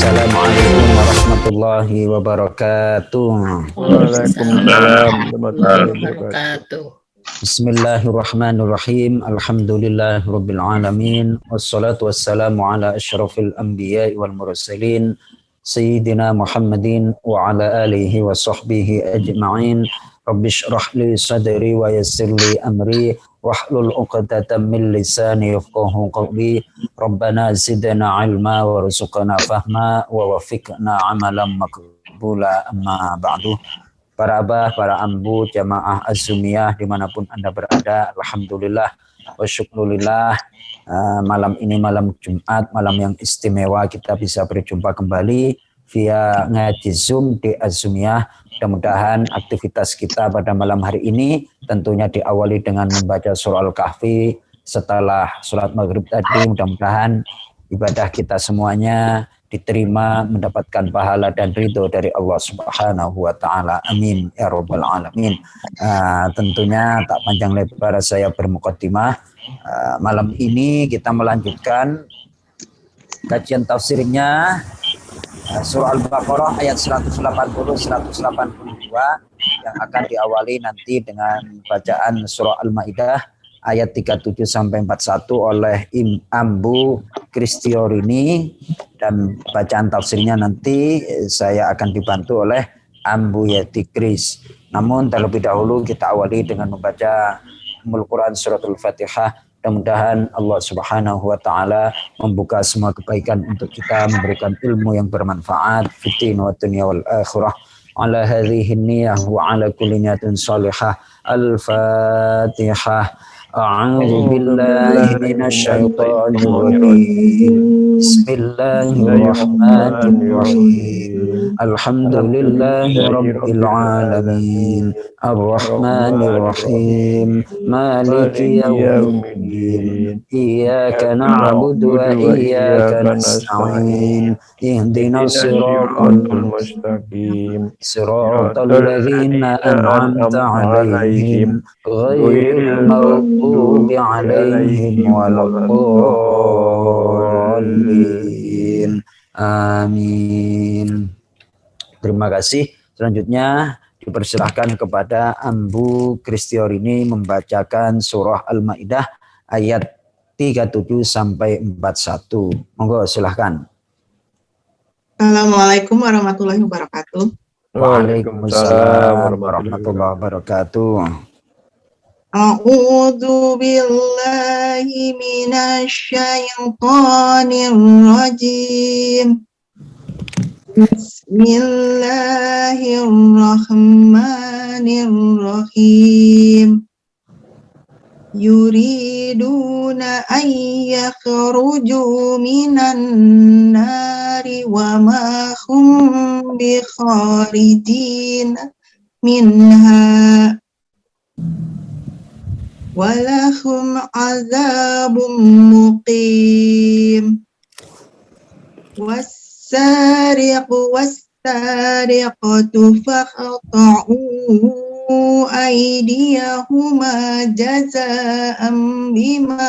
Assalamualaikum warahmatullahi wabarakatuh. Waalaikumsalam warahmatullahi wabarakatuh. Bismillahirrahmanirrahim. Alhamdulillahirabbil alamin. Wassalatu wassalamu ala asyrafil anbiya'i wal mursalin sayyidina Muhammadin wa ala alihi wa sahbihi ajma'in. Rabbi shrah li sadri wa yassir li amri wahlul 'uqdatam min lisani yafqahu qawli. Rabbana zidna ilma warzuqna fahma wa wafiqna amalan maqbula, amma ba'du. Para abah, para ambu, jamaah azumiyah dimanapun Anda berada, alhamdulillah wa syukurillah, malam ini malam Jumat, malam yang istimewa, kita bisa berjumpa kembali via ngaji Zoom di azumiyah. Mudah-mudahan aktivitas kita pada malam hari ini tentunya diawali dengan membaca surah Al-Kahfi setelah sholat maghrib tadi. Mudah-mudahan ibadah kita semuanya diterima, mendapatkan pahala dan ridho dari Allah Subhanahu wa Ta'ala. Amin ya Rabbal Alamin. Tentunya tak panjang lebar saya bermuqaddimah. Malam ini kita melanjutkan kajian tafsirnya surah Al-Baqarah ayat 180-182 yang akan diawali nanti dengan bacaan surah Al-Maidah ayat 37 sampai 41 oleh Ambu Kristiorini, dan bacaan tafsirnya nanti saya akan dibantu oleh Ambu Yati Kris. Namun terlebih dahulu kita awali dengan membaca Ummul Quran suratul Fatihah. Mudah-mudahan Allah Subhanahu wa Ta'ala membuka semua kebaikan untuk kita, memberikan ilmu yang bermanfaat fitin wa dunya wal akhirah. Ala hadhihi niyyah wa ala kulli niyatin salihah. Al-Fatihah. A'udzu billahi minasyaitonir rajim. Bismillahirrahmanirrahim. Alhamdulillahi rabbil alamin. Ar-Rahmanir Rahim. Maliki yaumiddin. Iyyaka na'budu wa iyyaka nasta'in. Ihdinas siratal mustaqim. Siratal ladzina an'amta 'alaihim ghairil maghdubi 'alaihim waladdallin. Amin. Terima kasih. Selanjutnya dipersilahkan kepada Ambu Kristiorini membacakan surah Al-Maidah ayat 37 sampai 41. Monggo silahkan. Assalamualaikum warahmatullahi wabarakatuh. Waalaikumsalam warahmatullahi wabarakatuh. A'udzu billahi minasyaitonir rajim. Bismillahirrahmanirrahim. Yuriduna an yakhruju minan nari wa ma hum bikharijin minha walahum azabun muqim. Was-sariqu was-sariqatu faqta'u aydiyahuma jazaa'an bima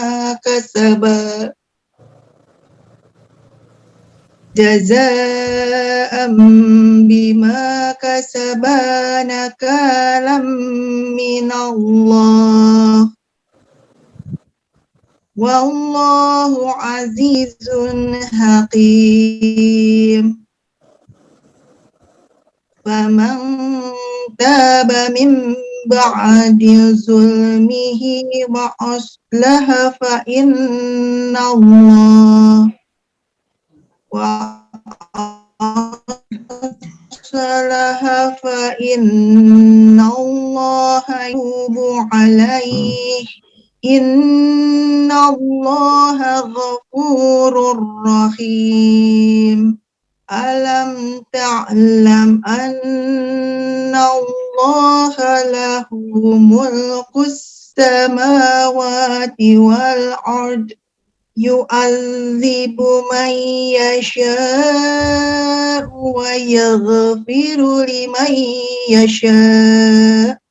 kasaba nakalam minallah. Wallahu azizun hakim. Faman taba min ba'di zulmihi wa aslaha fa innallaha yubu alaihi. Innallaha ghafurur rahim. Alam ta'lam anna Allaha lahu mulkus samawati wal ard. Yu'adzibu man yasha'u wa yaghfiru liman yasha'u.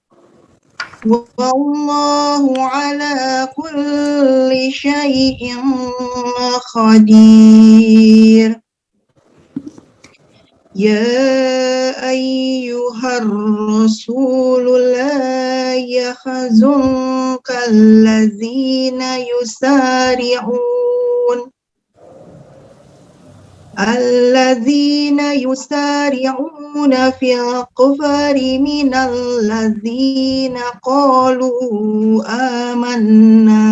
Wallahu ala kulli syai'in qadir. Ya ayyuhar rasul la yahzunka allazina yusari'una fil kufri minal ladzina qalu amanna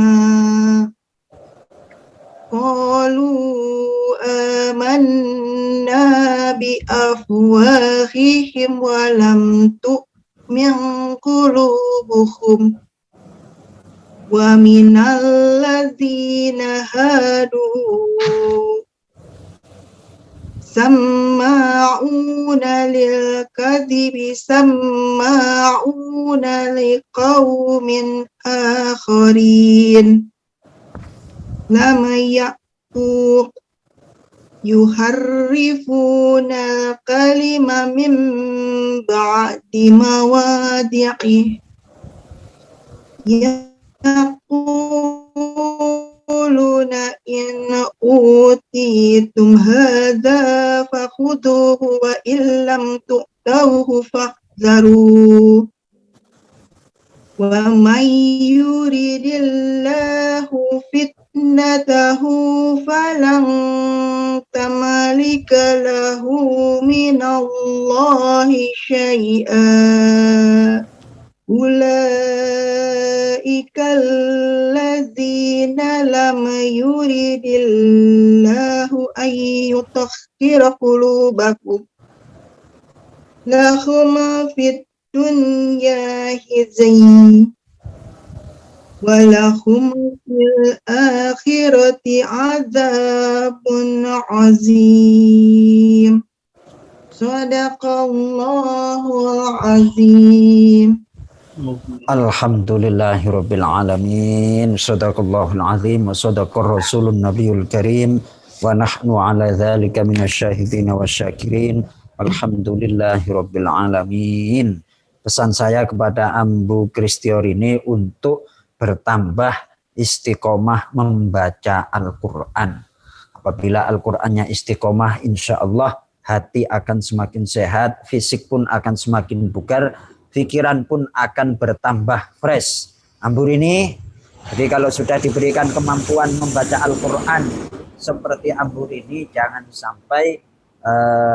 bi afwahihim wa lam tu'min qulubuhum wa minal ladzina hadu samma'una lil kadhibi samma'una liqaumin akharin lam ya'tu yuharrifuna kalima min ba'di mawadi'ih yaquluna in utitum hadza fakhuduhu wa illam tu'tauhu fahzaru wa may yuridillahu fitnatahu falan tamalika lahu minallahi syai'a ulaikal ladzina lam yuridillahu ayyutahhira qulubakum lahum fid dunya khizyun walahum fil akhirati adzabun azim. Shadaqallahul azim. Alhamdulillahirabbil alamin. Shadaqallahul azim wa shadaqar rasulun nabiyul karim wa nahnu ala dzalika minasyahidin wasyakirin. Alhamdulillahirabbil alamin. Pesan saya kepada Ambu Kristiorini untuk bertambah istiqomah membaca Al-Quran. Apabila Al-Qurannya istiqomah, insya Allah hati akan semakin sehat, fisik pun akan semakin bugar, pikiran pun akan bertambah fresh. Ambu ini, jadi kalau sudah diberikan kemampuan membaca Al-Quran seperti Ambu ini, jangan sampai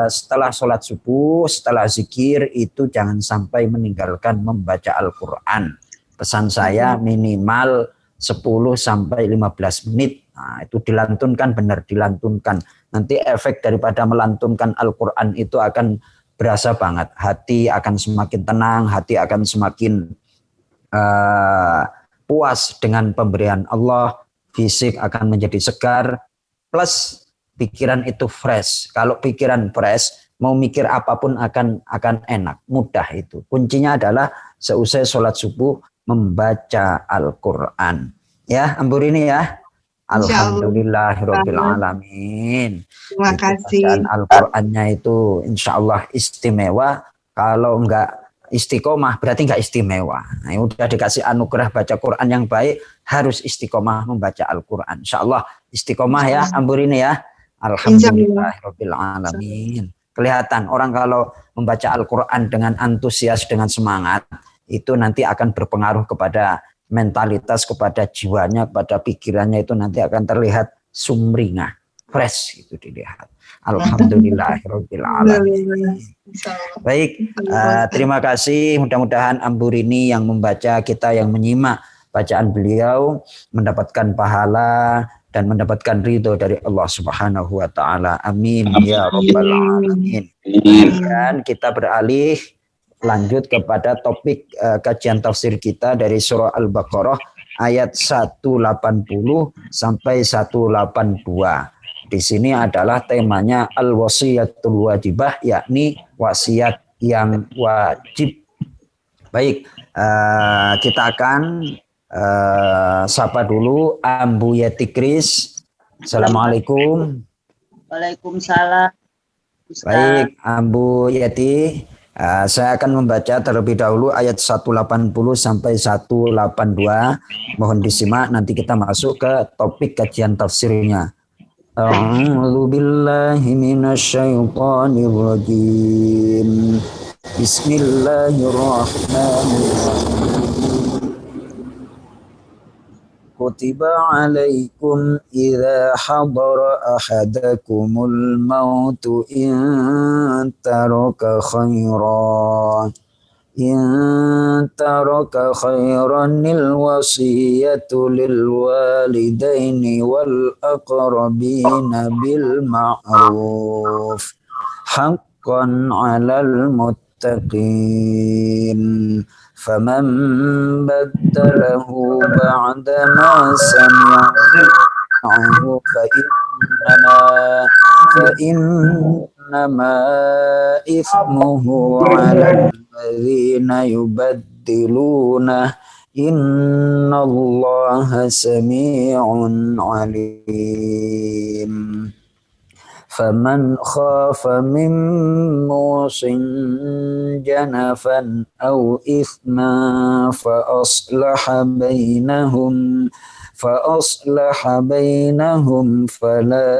setelah sholat subuh, setelah zikir itu jangan sampai meninggalkan membaca Al-Quran. Pesan saya minimal 10 sampai 15 menit. Nah, itu dilantunkan, benar dilantunkan. Nanti efek daripada melantunkan Al-Quran itu akan berasa banget. Hati akan semakin tenang, hati akan semakin puas dengan pemberian Allah, fisik akan menjadi segar, plus pikiran itu fresh. Kalau pikiran fresh, mau mikir apapun akan enak, mudah itu. Kuncinya adalah seusai sholat subuh membaca Al-Quran. Ya, Ambur ini ya. Alhamdulillahirabbil alamin. Terima kasih. Bacaan Al-Qur'annya itu insya Allah istimewa. Kalau enggak istiqomah berarti enggak istimewa. Nah, udah dikasih anugerah baca Quran yang baik, harus istiqomah membaca Al-Quran. Insya Allah istiqomah ya, Ambur ini ya. Alhamdulillahirabbil alamin. Kelihatan orang kalau membaca Al-Quran dengan antusias, dengan semangat, itu nanti akan berpengaruh kepada mentalitas, kepada jiwanya, kepada pikirannya, itu nanti akan terlihat sumringah, fresh itu dilihat. Alhamdulillahirabbil alamin. Baik, terima kasih. Mudah-mudahan Ambur ini yang membaca, kita yang menyimak bacaan beliau mendapatkan pahala dan mendapatkan ridho dari Allah Subhanahu wa taala. Amin ya rabbal alamin. Dan kita beralih lanjut kepada topik kajian tafsir kita dari surah Al-Baqarah ayat 180 sampai 182. Di sini adalah temanya al-wasiyatul wajibah, yakni wasiat yang wajib. Baik, kita akan sapa dulu Ambu Yati Kris. Assalamualaikum. Waalaikumsalam. Baik, Ambu Yati. Saya akan membaca terlebih dahulu ayat 180 sampai 182. Mohon disimak, nanti kita masuk ke topik kajian tafsirnya. A'udzu billahi minasyaitonir rajim. Bismillahirrahmanirrahim. Kutiba alaikum idza hadara ahadakumul mautu in taraka khairanil wasiyatu lil walidaini wal aqrabina bil ma'ruf haqqan 'alal muttaqin. فمن بدله بعدما سمعه فإنما إثمه على الذين يبدلونه إن الله سميع عليم. فمن خاف من موص جنفا أو إثما فأصلح بينهم فلا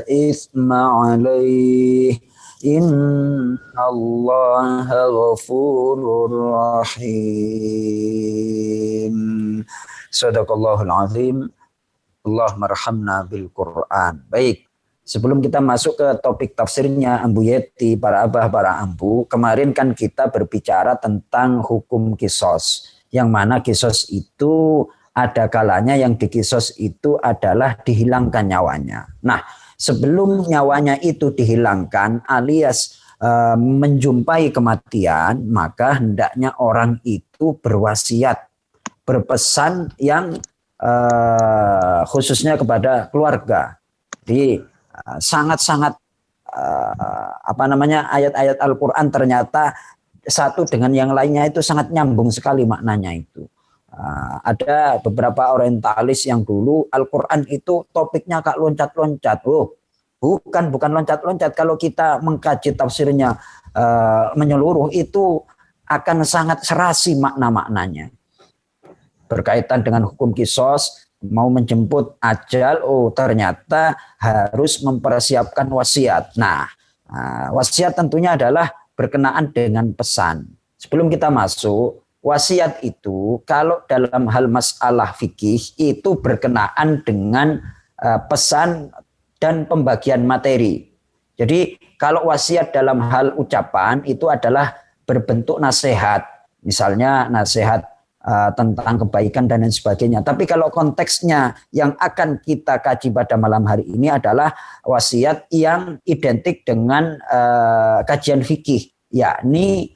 إثم عليه إن الله غفور رحيم. Sadaqallahul azim. Allahumma arhamna bil Quran. Baik. Sebelum kita masuk ke topik tafsirnya Ambu Yeti, para abah, para ambu, kemarin kan kita berbicara tentang hukum kisos. Yang mana kisos itu ada kalanya yang dikisos itu adalah dihilangkan nyawanya. Nah, sebelum nyawanya itu dihilangkan alias menjumpai kematian, maka hendaknya orang itu berwasiat, berpesan yang khususnya kepada keluarga. Jadi sangat-sangat ayat-ayat Al-Quran ternyata satu dengan yang lainnya itu sangat nyambung sekali maknanya itu. Ada beberapa orientalis yang dulu Al-Quran itu topiknya kak loncat-loncat. Oh, bukan loncat-loncat. Kalau kita mengkaji tafsirnya menyeluruh itu akan sangat serasi makna-maknanya. Berkaitan dengan hukum kisos, mau menjemput ajal, oh ternyata harus mempersiapkan wasiat. Nah, wasiat tentunya adalah berkenaan dengan pesan. Sebelum kita masuk, wasiat itu kalau dalam hal masalah fikih itu berkenaan dengan pesan dan pembagian materi. Jadi kalau wasiat dalam hal ucapan itu adalah berbentuk nasihat. Misalnya nasihat tentang kebaikan dan lain sebagainya. Tapi kalau konteksnya yang akan kita kaji pada malam hari ini adalah wasiat yang identik dengan kajian fikih, yakni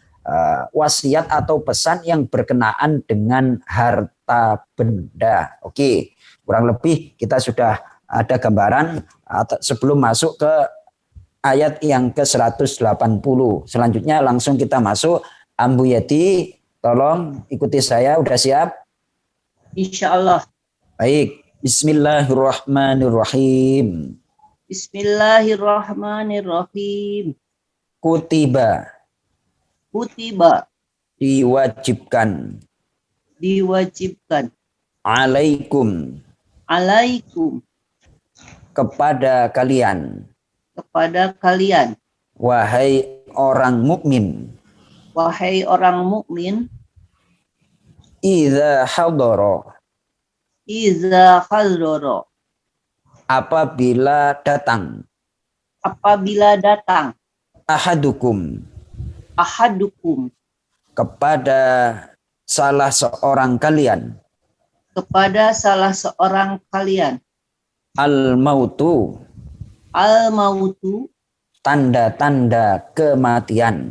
wasiat atau pesan yang berkenaan dengan harta benda. Oke, kurang lebih kita sudah ada gambaran sebelum masuk ke ayat yang ke-180. Selanjutnya langsung kita masuk. Ambu Yeti, tolong ikuti saya, udah siap? Insya Allah. Baik, bismillahirrahmanirrahim. Bismillahirrahmanirrahim. Kutiba. Diwajibkan. Alaikum. Kepada kalian. Wahai orang mukmin. Iza hadara. Apabila datang. Ahadukum. Kepada salah seorang kalian. Al-mautu. Tanda-tanda kematian.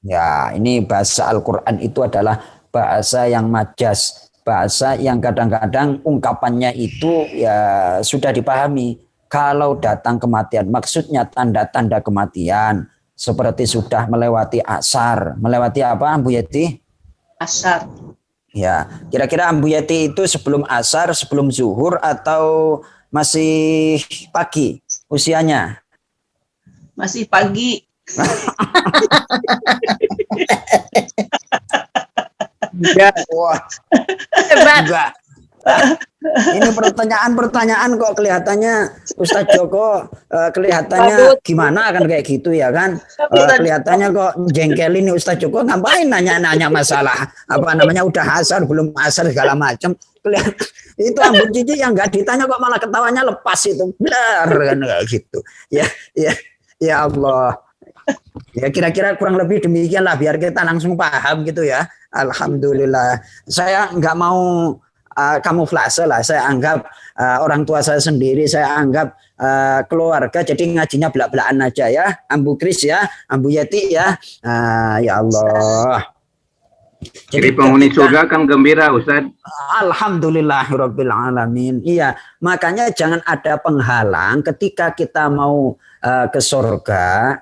Ya, ini bahasa Al-Quran itu adalah bahasa yang majas, bahasa yang kadang-kadang ungkapannya itu ya sudah dipahami. Kalau datang kematian, maksudnya tanda-tanda kematian, seperti sudah melewati asar. Melewati apa, Ambu Yeti? Asar. Ya, kira-kira Ambu Yeti itu sebelum asar, sebelum zuhur, atau masih pagi usianya? Masih pagi. Enggak. Wah. Enggak. Ini pertanyaan-pertanyaan kok kelihatannya Ustadz Joko kelihatannya gimana kan kayak gitu ya kan? Kelihatannya kok jengkelin nih Ustadz Joko, ngapain nanya-nanya masalah apa namanya udah asar belum asar segala macam. Itu Ambu Cici yang nggak ditanya kok malah ketawanya lepas itu, blar kan kayak gitu. Ya Allah. Ya kira-kira kurang lebih demikian lah biar kita langsung paham gitu ya. Alhamdulillah. Saya nggak mau kamuflase lah. Saya anggap orang tua saya sendiri, saya anggap keluarga. Jadi ngajinya belak-belakan aja ya. Ambu Kris ya, Ambu Yati ya. Ya Allah. Jadi penghuni surga kan gembira Ustaz. Alhamdulillahirabbil alamin. Iya, makanya jangan ada penghalang ketika kita mau ke surga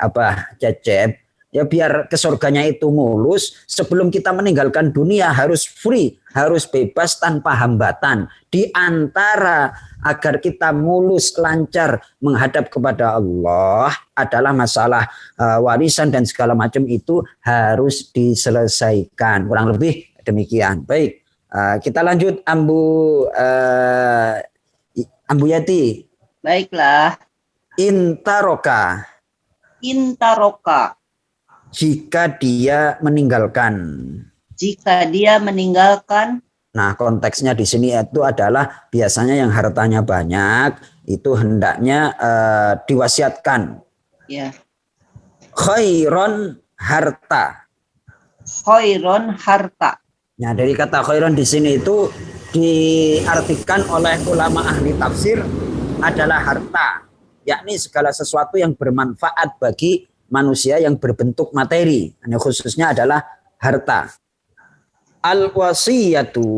Cecep. Ya biar ke surganya itu mulus, sebelum kita meninggalkan dunia harus free, harus bebas tanpa hambatan. Di antara agar kita mulus lancar menghadap kepada Allah adalah masalah warisan dan segala macam itu harus diselesaikan. Kurang lebih demikian. Baik, kita lanjut Ambu Yati. Baiklah. Intaroka. Jika dia meninggalkan. Nah, konteksnya di sini itu adalah biasanya yang hartanya banyak itu hendaknya diwasiatkan. Ya. Khairon harta. Nah, dari kata khairon di sini itu diartikan oleh ulama ahli tafsir adalah harta, yakni segala sesuatu yang bermanfaat bagi manusia yang berbentuk materi. Ini khususnya adalah harta. Al-wasiyatu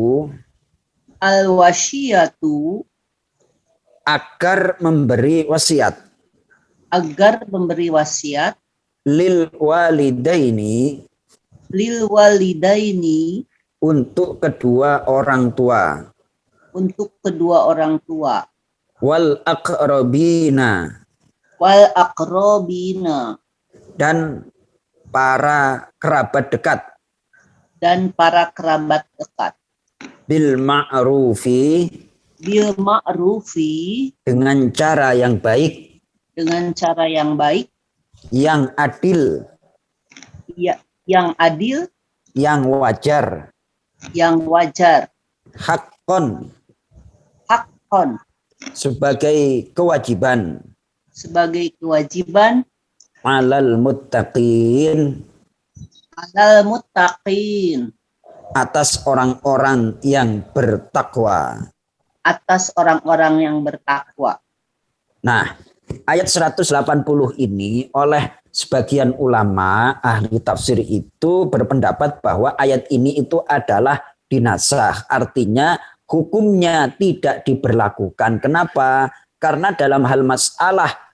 agar memberi wasiat. Lil walidaini untuk kedua orang tua. Wal aqrabina dan para kerabat dekat. Bil ma'rufi dengan cara yang baik. Yang adil. Yang wajar. Haqqon. Sebagai kewajiban. Alal muttaqin. Atas orang-orang yang bertakwa. Nah, ayat 180 ini oleh sebagian ulama ahli tafsir itu berpendapat bahwa ayat ini itu adalah dinasakh. Artinya hukumnya tidak diberlakukan. Kenapa? Karena dalam hal masalah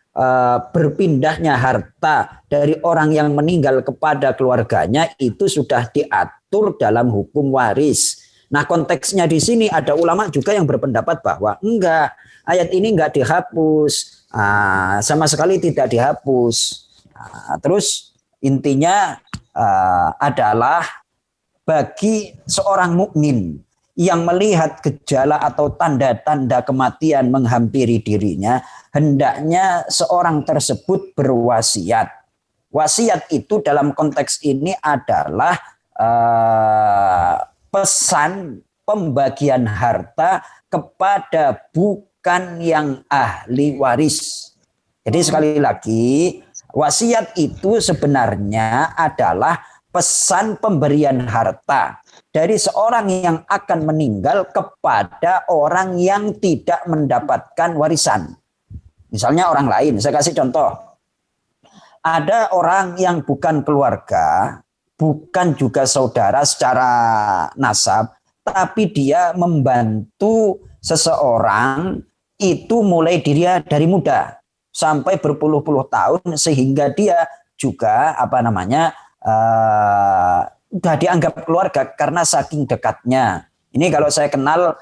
berpindahnya harta dari orang yang meninggal kepada keluarganya itu sudah diatur dalam hukum waris. Nah, konteksnya di sini ada ulama juga yang berpendapat bahwa enggak, ayat ini enggak dihapus, sama sekali tidak dihapus. Terus intinya adalah bagi seorang mukmin yang melihat gejala atau tanda-tanda kematian menghampiri dirinya, hendaknya seorang tersebut berwasiat. Wasiat itu dalam konteks ini adalah pesan pembagian harta kepada bukan yang ahli waris. Jadi sekali lagi, wasiat itu sebenarnya adalah pesan pemberian harta dari seorang yang akan meninggal kepada orang yang tidak mendapatkan warisan. Misalnya orang lain, saya kasih contoh. Ada orang yang bukan keluarga, bukan juga saudara secara nasab, tapi dia membantu seseorang itu mulai dia dari muda sampai berpuluh-puluh tahun sehingga dia juga udah dianggap keluarga karena saking dekatnya. Ini kalau saya kenal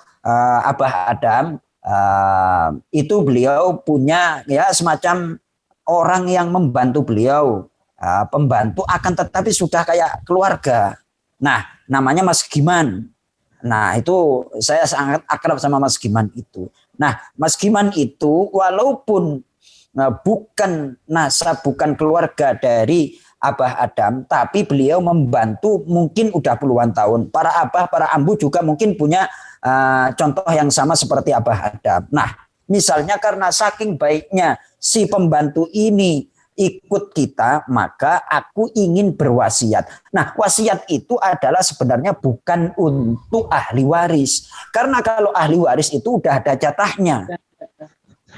Abah Adam, itu beliau punya ya semacam orang yang membantu beliau, pembantu akan tetapi sudah kayak keluarga. Nah, namanya Mas Giman. Nah, itu saya sangat akrab sama Mas Giman itu. Nah, Mas Giman itu walaupun bukan nasab, bukan keluarga dari Abah Adam, tapi beliau membantu mungkin udah puluhan tahun. Para abah, para ambu juga mungkin punya contoh yang sama seperti Abah Adam. Nah, misalnya karena saking baiknya si pembantu ini ikut kita, maka aku ingin berwasiat. Nah, wasiat itu adalah sebenarnya bukan untuk ahli waris. Karena kalau ahli waris itu udah ada jatahnya.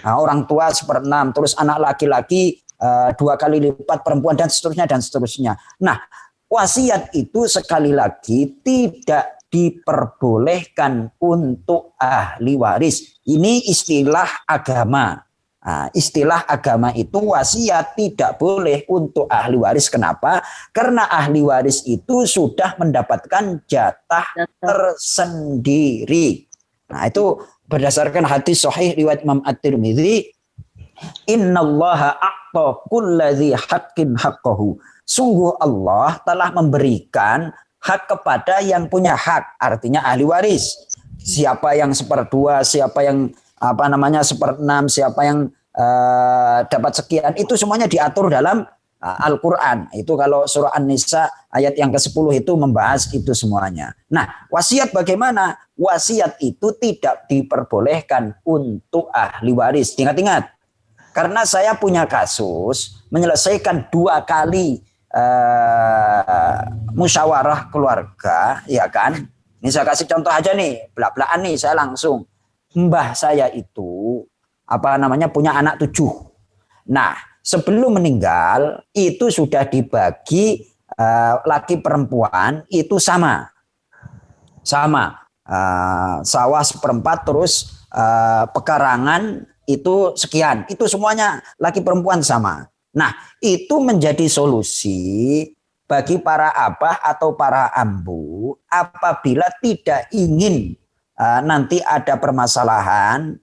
Nah, orang tua 1/6, terus anak laki-laki 2 kali lipat perempuan dan seterusnya dan seterusnya. Nah, wasiat itu sekali lagi tidak diperbolehkan untuk ahli waris. Ini istilah agama. Nah, istilah agama itu wasiat tidak boleh untuk ahli waris. Kenapa? Karena ahli waris itu sudah mendapatkan jatah tersendiri. Nah, itu berdasarkan hadis sahih riwayat Imam At-Tirmidzi, innallaha a'ta kulladzi haqqin haqqahu. Sungguh Allah telah memberikan hak kepada yang punya hak, artinya ahli waris. Siapa yang 1/2, siapa yang 1/6, siapa yang dapat sekian, itu semuanya diatur dalam Al-Quran. Itu kalau surah An-Nisa ayat yang ke-10 itu membahas itu semuanya. Nah, wasiat bagaimana? Wasiat itu tidak diperbolehkan untuk ahli waris. Ingat-ingat, karena saya punya kasus menyelesaikan 2 kali musyawarah keluarga, ya kan? Ini saya kasih contoh aja nih, belak-belakan nih, saya langsung. Mbah saya itu punya anak 7. Nah, sebelum meninggal itu sudah dibagi laki perempuan itu sama. Sawah 1/4 terus pekarangan itu sekian. Itu semuanya laki perempuan sama. Nah, itu menjadi solusi bagi para abah atau para ambu apabila tidak ingin nanti ada permasalahan.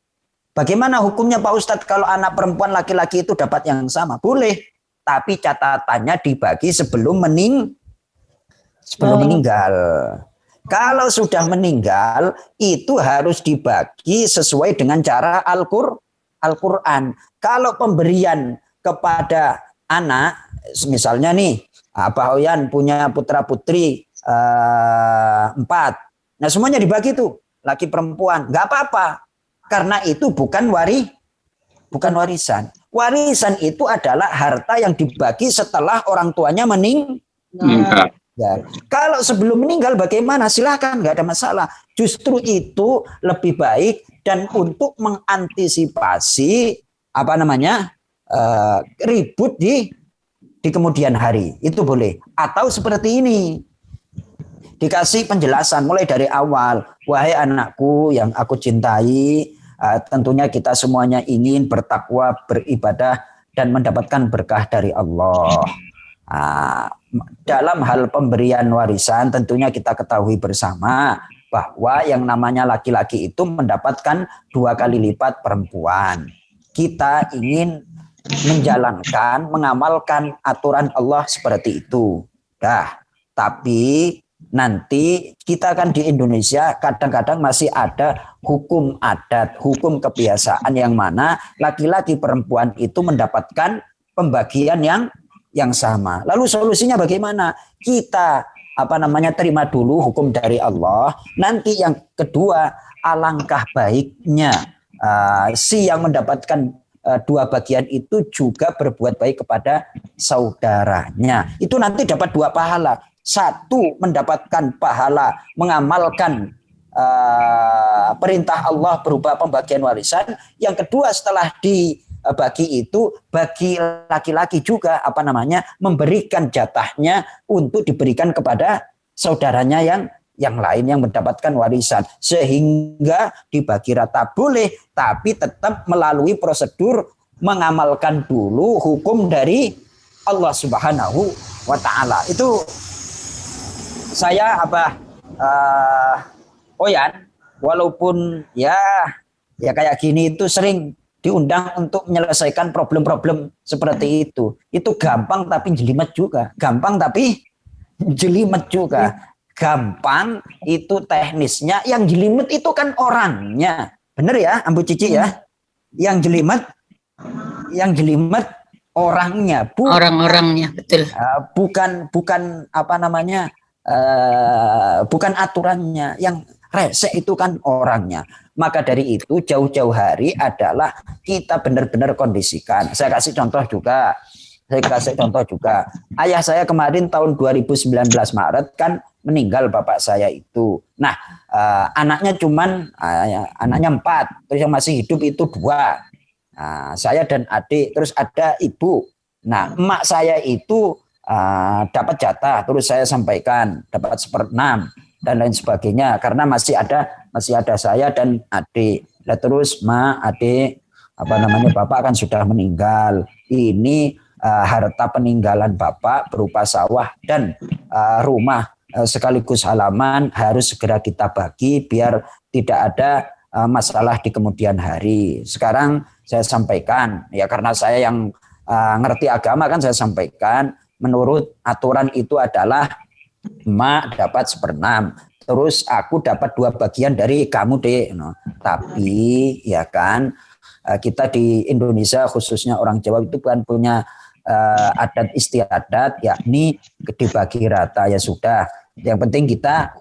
Bagaimana hukumnya Pak Ustadz kalau anak perempuan laki-laki itu dapat yang sama? Boleh, tapi catatannya dibagi sebelum meninggal. Kalau sudah meninggal itu harus dibagi sesuai dengan cara Al-Quran. Kalau pemberian kepada anak, misalnya nih, Abah Oyan punya putra-putri 4. Nah, semuanya dibagi tuh, laki perempuan. Nggak apa-apa. Karena itu bukan warisan. Warisan itu adalah harta yang dibagi setelah orang tuanya meninggal. Ya. Kalau sebelum meninggal bagaimana? Silakan, nggak ada masalah. Justru itu lebih baik dan untuk mengantisipasi ribut di kemudian hari. Itu boleh. Atau seperti ini. Dikasih penjelasan mulai dari awal. Wahai anakku yang aku cintai, tentunya kita semuanya ingin bertakwa, beribadah, dan mendapatkan berkah dari Allah. Dalam hal pemberian warisan tentunya kita ketahui bersama bahwa yang namanya laki-laki itu mendapatkan 2 kali lipat perempuan. Kita ingin menjalankan, mengamalkan aturan Allah seperti itu. Tapi nanti kita kan di Indonesia kadang-kadang masih ada hukum adat, hukum kebiasaan yang mana laki-laki perempuan itu mendapatkan pembagian yang sama. Lalu solusinya bagaimana? Kita terima dulu hukum dari Allah. Nanti yang kedua, alangkah baiknya si yang mendapatkan 2 bagian itu juga berbuat baik kepada saudaranya. Itu nanti dapat 2 pahala. 1, mendapatkan pahala mengamalkan perintah Allah berupa pembagian warisan. Yang kedua, setelah dibagi itu bagi laki-laki juga memberikan jatahnya untuk diberikan kepada saudaranya yang lain yang mendapatkan warisan, sehingga dibagi rata boleh, tapi tetap melalui prosedur mengamalkan dulu hukum dari Allah Subhanahu wa Ta'ala. Itu saya Oyan, walaupun ya kayak gini itu sering diundang untuk menyelesaikan problem-problem seperti itu. Itu gampang tapi jelimet juga. gampang, itu teknisnya. Yang jelimet itu kan orangnya. Bener ya, Ambu Cici ya? Yang jelimet orangnya, Orang-orangnya, betul. bukan apa namanya, bukan aturannya. Yang resek itu kan orangnya. Maka dari itu jauh-jauh hari adalah kita benar-benar kondisikan. Saya kasih contoh juga. Ayah saya kemarin tahun 2019 Maret kan meninggal bapak saya itu. Nah, anaknya 4, terus yang masih hidup itu 2. Nah, saya dan adik, terus ada ibu. Nah, emak saya itu dapat jatah, terus saya sampaikan dapat 1/6 dan lain sebagainya karena masih ada saya dan adik. Nah, terus adik bapak kan sudah meninggal. Ini harta peninggalan bapak berupa sawah dan rumah sekaligus halaman harus segera kita bagi biar tidak ada masalah di kemudian hari. Sekarang saya sampaikan ya karena saya yang ngerti agama kan saya sampaikan menurut aturan itu adalah emak dapat 1/6. Terus aku dapat 2 bagian dari kamu deh. No. Tapi ya kan kita di Indonesia khususnya orang Jawa itu kan punya adat istiadat yakni dibagi rata ya sudah. Yang penting kita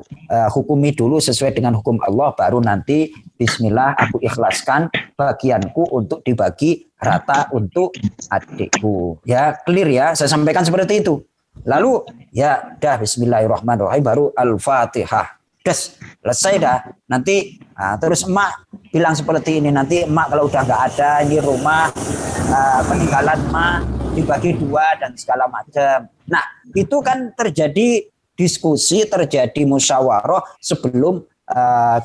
hukumi dulu sesuai dengan hukum Allah baru nanti bismillah aku ikhlaskan bagianku untuk dibagi rata untuk adikku. Ya clear ya saya sampaikan seperti itu. Lalu ya dah bismillahirrahmanirrahim baru Al-Fatihah. Selesai dah. Nanti terus emak bilang seperti ini nanti emak kalau udah nggak ada ini rumah peninggalan emak dibagi 2 dan segala macam. Nah itu kan terjadi diskusi, terjadi musyawarah sebelum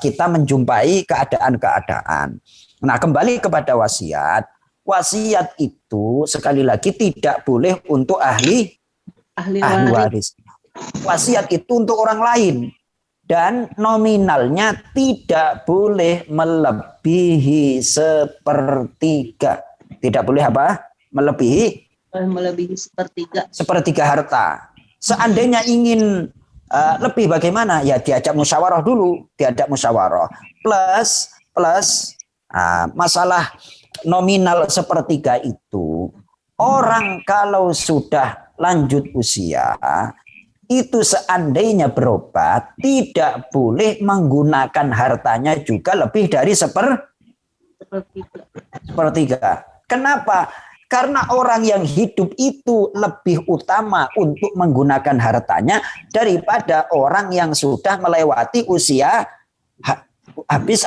kita menjumpai keadaan-keadaan. Nah kembali kepada wasiat. Wasiat itu sekali lagi tidak boleh untuk ahli waris. Wasiat itu untuk orang lain. Dan nominalnya tidak boleh melebihi 1/3. Tidak boleh apa? Melebihi 1/3 harta. Seandainya ingin lebih bagaimana? Ya diajak musyawarah dulu, Plus masalah nominal 1/3 itu orang kalau sudah lanjut usia itu seandainya berobat tidak boleh menggunakan hartanya juga lebih dari 1/3. Kenapa? Karena orang yang hidup itu lebih utama untuk menggunakan hartanya daripada orang yang sudah melewati usia habis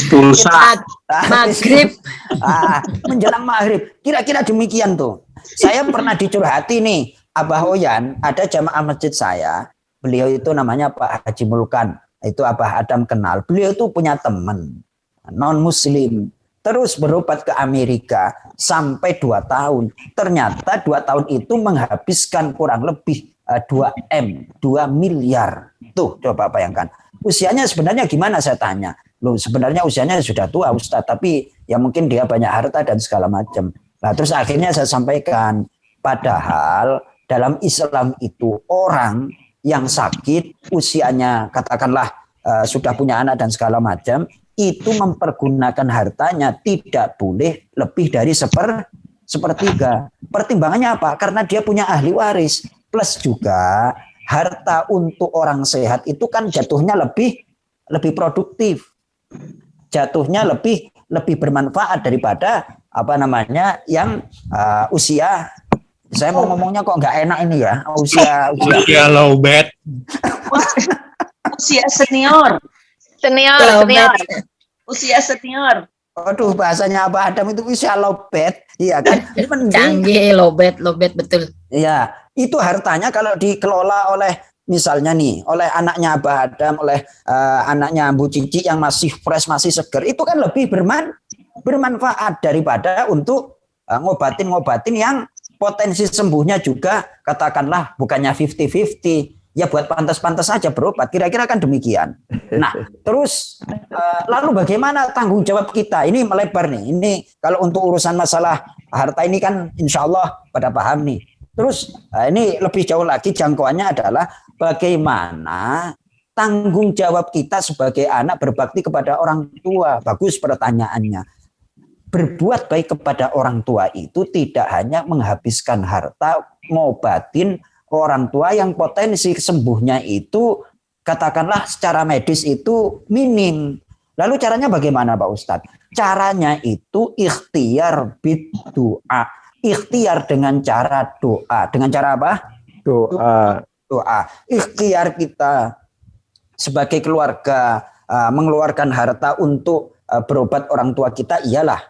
pulsa. Maghrib. Menjelang maghrib. Kira-kira demikian tuh. Saya pernah dicurhati nih, Abah Oyan, ada jamaah masjid saya. Beliau itu namanya Pak Haji Mulkan. Itu Abah Adam kenal. Beliau itu punya teman non-muslim. Terus berobat ke Amerika sampai 2 tahun. Ternyata 2 tahun itu menghabiskan kurang lebih 2 miliar. Tuh coba bayangkan. Usianya sebenarnya gimana saya tanya. Loh sebenarnya usianya sudah tua Ustaz. Tapi ya mungkin dia banyak harta dan segala macam. Nah terus akhirnya saya sampaikan. Padahal dalam Islam itu orang yang sakit usianya katakanlah sudah punya anak dan segala macam itu mempergunakan hartanya tidak boleh lebih dari 1/3. Pertimbangannya apa? Karena dia punya ahli waris plus juga harta untuk orang sehat itu kan jatuhnya lebih produktif, jatuhnya lebih bermanfaat daripada yang usia. Saya mau ngomongnya kok nggak enak ini ya usia low bed. Usia senior. Usia senior. Aduh bahasanya Abah Adam itu usia lowbat, iya kan? Canggih lowbat betul. Iya, itu hartanya kalau dikelola oleh misalnya nih, oleh anaknya Abah Adam, oleh anaknya Bu Cici yang masih fresh, masih seger, itu kan lebih bermanfaat daripada untuk ngobatin yang potensi sembuhnya juga katakanlah bukannya 50-50. Ya buat pantas-pantas saja berobat, kira-kira kan demikian. Nah, terus lalu bagaimana tanggung jawab kita? Ini melebar nih. Ini kalau untuk urusan masalah harta ini kan insya Allah pada paham nih. Terus ini lebih jauh lagi jangkauannya adalah bagaimana tanggung jawab kita sebagai anak berbakti kepada orang tua. Bagus pertanyaannya. Berbuat baik kepada orang tua itu tidak hanya menghabiskan harta, ngobatin orang tua yang potensi sembuhnya itu katakanlah secara medis itu minim. Lalu caranya bagaimana Pak Ustadz? Caranya itu ikhtiar bid-doa. Ikhtiar dengan cara doa. Dengan cara apa? Doa. Ikhtiar kita sebagai keluarga mengeluarkan harta untuk berobat orang tua kita, iyalah.